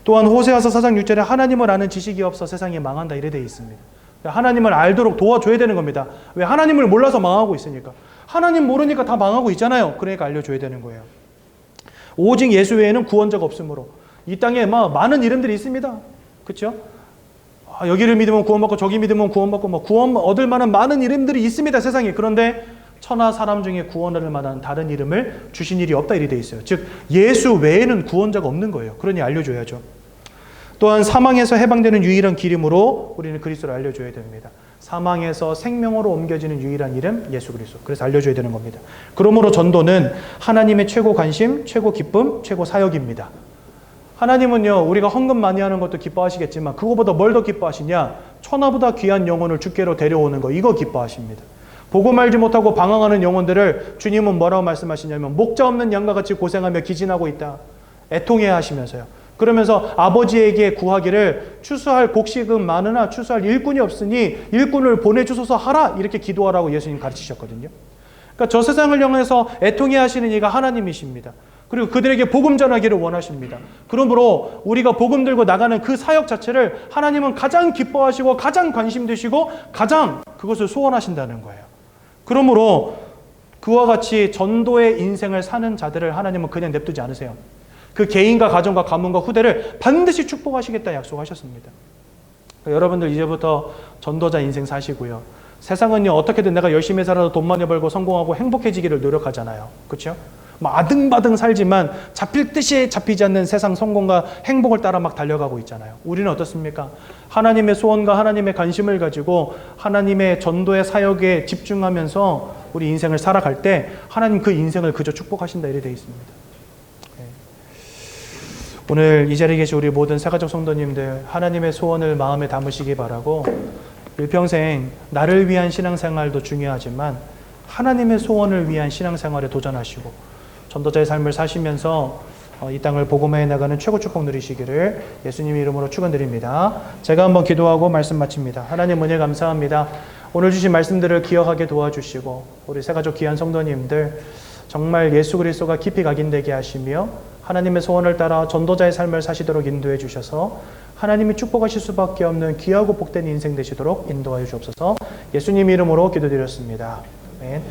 또한 호세아서 4장 6절에 하나님을 아는 지식이 없어 세상이 망한다 이래 되어 있습니다. 하나님을 알도록 도와줘야 되는 겁니다. 왜? 하나님을 몰라서 망하고 있으니까. 하나님 모르니까 다 망하고 있잖아요. 그러니까 알려줘야 되는 거예요. 오직 예수 외에는 구원자가 없으므로 이 땅에 많은 이름들이 있습니다. 그렇죠? 여기를 믿으면 구원받고 저기 믿으면 구원받고 구원 얻을 만한 많은 이름들이 있습니다. 세상에. 그런데 천하 사람 중에 구원을 얻을 만한 다른 이름을 주신 일이 없다 이렇게 되어 있어요. 즉 예수 외에는 구원자가 없는 거예요. 그러니 알려줘야죠. 또한 사망에서 해방되는 유일한 기름으로 우리는 그리스도를 알려줘야 됩니다. 사망에서 생명으로 옮겨지는 유일한 이름 예수 그리스도. 그래서 알려줘야 되는 겁니다. 그러므로 전도는 하나님의 최고 관심, 최고 기쁨, 최고 사역입니다. 하나님은요, 우리가 헌금 많이 하는 것도 기뻐하시겠지만 그거보다 뭘 더 기뻐하시냐? 천하보다 귀한 영혼을 주께로 데려오는 거, 이거 기뻐하십니다. 복음 알지 못하고 방황하는 영혼들을 주님은 뭐라고 말씀하시냐면 목자 없는 양과 같이 고생하며 기진하고 있다. 애통해 하시면서요. 그러면서 아버지에게 구하기를 추수할 곡식은 많으나 추수할 일꾼이 없으니 일꾼을 보내주소서 하라 이렇게 기도하라고 예수님 가르치셨거든요. 그러니까 저 세상을 향해서 애통해 하시는 이가 하나님이십니다. 그리고 그들에게 복음 전하기를 원하십니다. 그러므로 우리가 복음 들고 나가는 그 사역 자체를 하나님은 가장 기뻐하시고 가장 관심되시고 가장 그것을 소원하신다는 거예요. 그러므로 그와 같이 전도의 인생을 사는 자들을 하나님은 그냥 냅두지 않으세요. 그 개인과 가정과 가문과 후대를 반드시 축복하시겠다 약속하셨습니다. 그러니까 여러분들 이제부터 전도자 인생 사시고요. 세상은요, 어떻게든 내가 열심히 살아서 돈 많이 벌고 성공하고 행복해지기를 노력하잖아요. 그렇죠? 아등바등 살지만 잡힐 듯이 잡히지 않는 세상 성공과 행복을 따라 막 달려가고 있잖아요. 우리는 어떻습니까? 하나님의 소원과 하나님의 관심을 가지고 하나님의 전도의 사역에 집중하면서 우리 인생을 살아갈 때 하나님 그 인생을 그저 축복하신다 이렇게 되어 있습니다. 오늘 이 자리에 계신 우리 모든 새가족 성도님들 하나님의 소원을 마음에 담으시기 바라고 일평생 나를 위한 신앙생활도 중요하지만 하나님의 소원을 위한 신앙생활에 도전하시고 전도자의 삶을 사시면서 이 땅을 복음화해 나가는 최고 축복 누리시기를 예수님의 이름으로 축원드립니다. 제가 한번 기도하고 말씀 마칩니다. 하나님 은혜 감사합니다. 오늘 주신 말씀들을 기억하게 도와주시고 우리 새가족 귀한 성도님들 정말 예수 그리스도가 깊이 각인되게 하시며 하나님의 소원을 따라 전도자의 삶을 사시도록 인도해 주셔서 하나님이 축복하실 수밖에 없는 귀하고 복된 인생 되시도록 인도하여 주옵소서. 예수님 이름으로 기도드렸습니다. 아멘.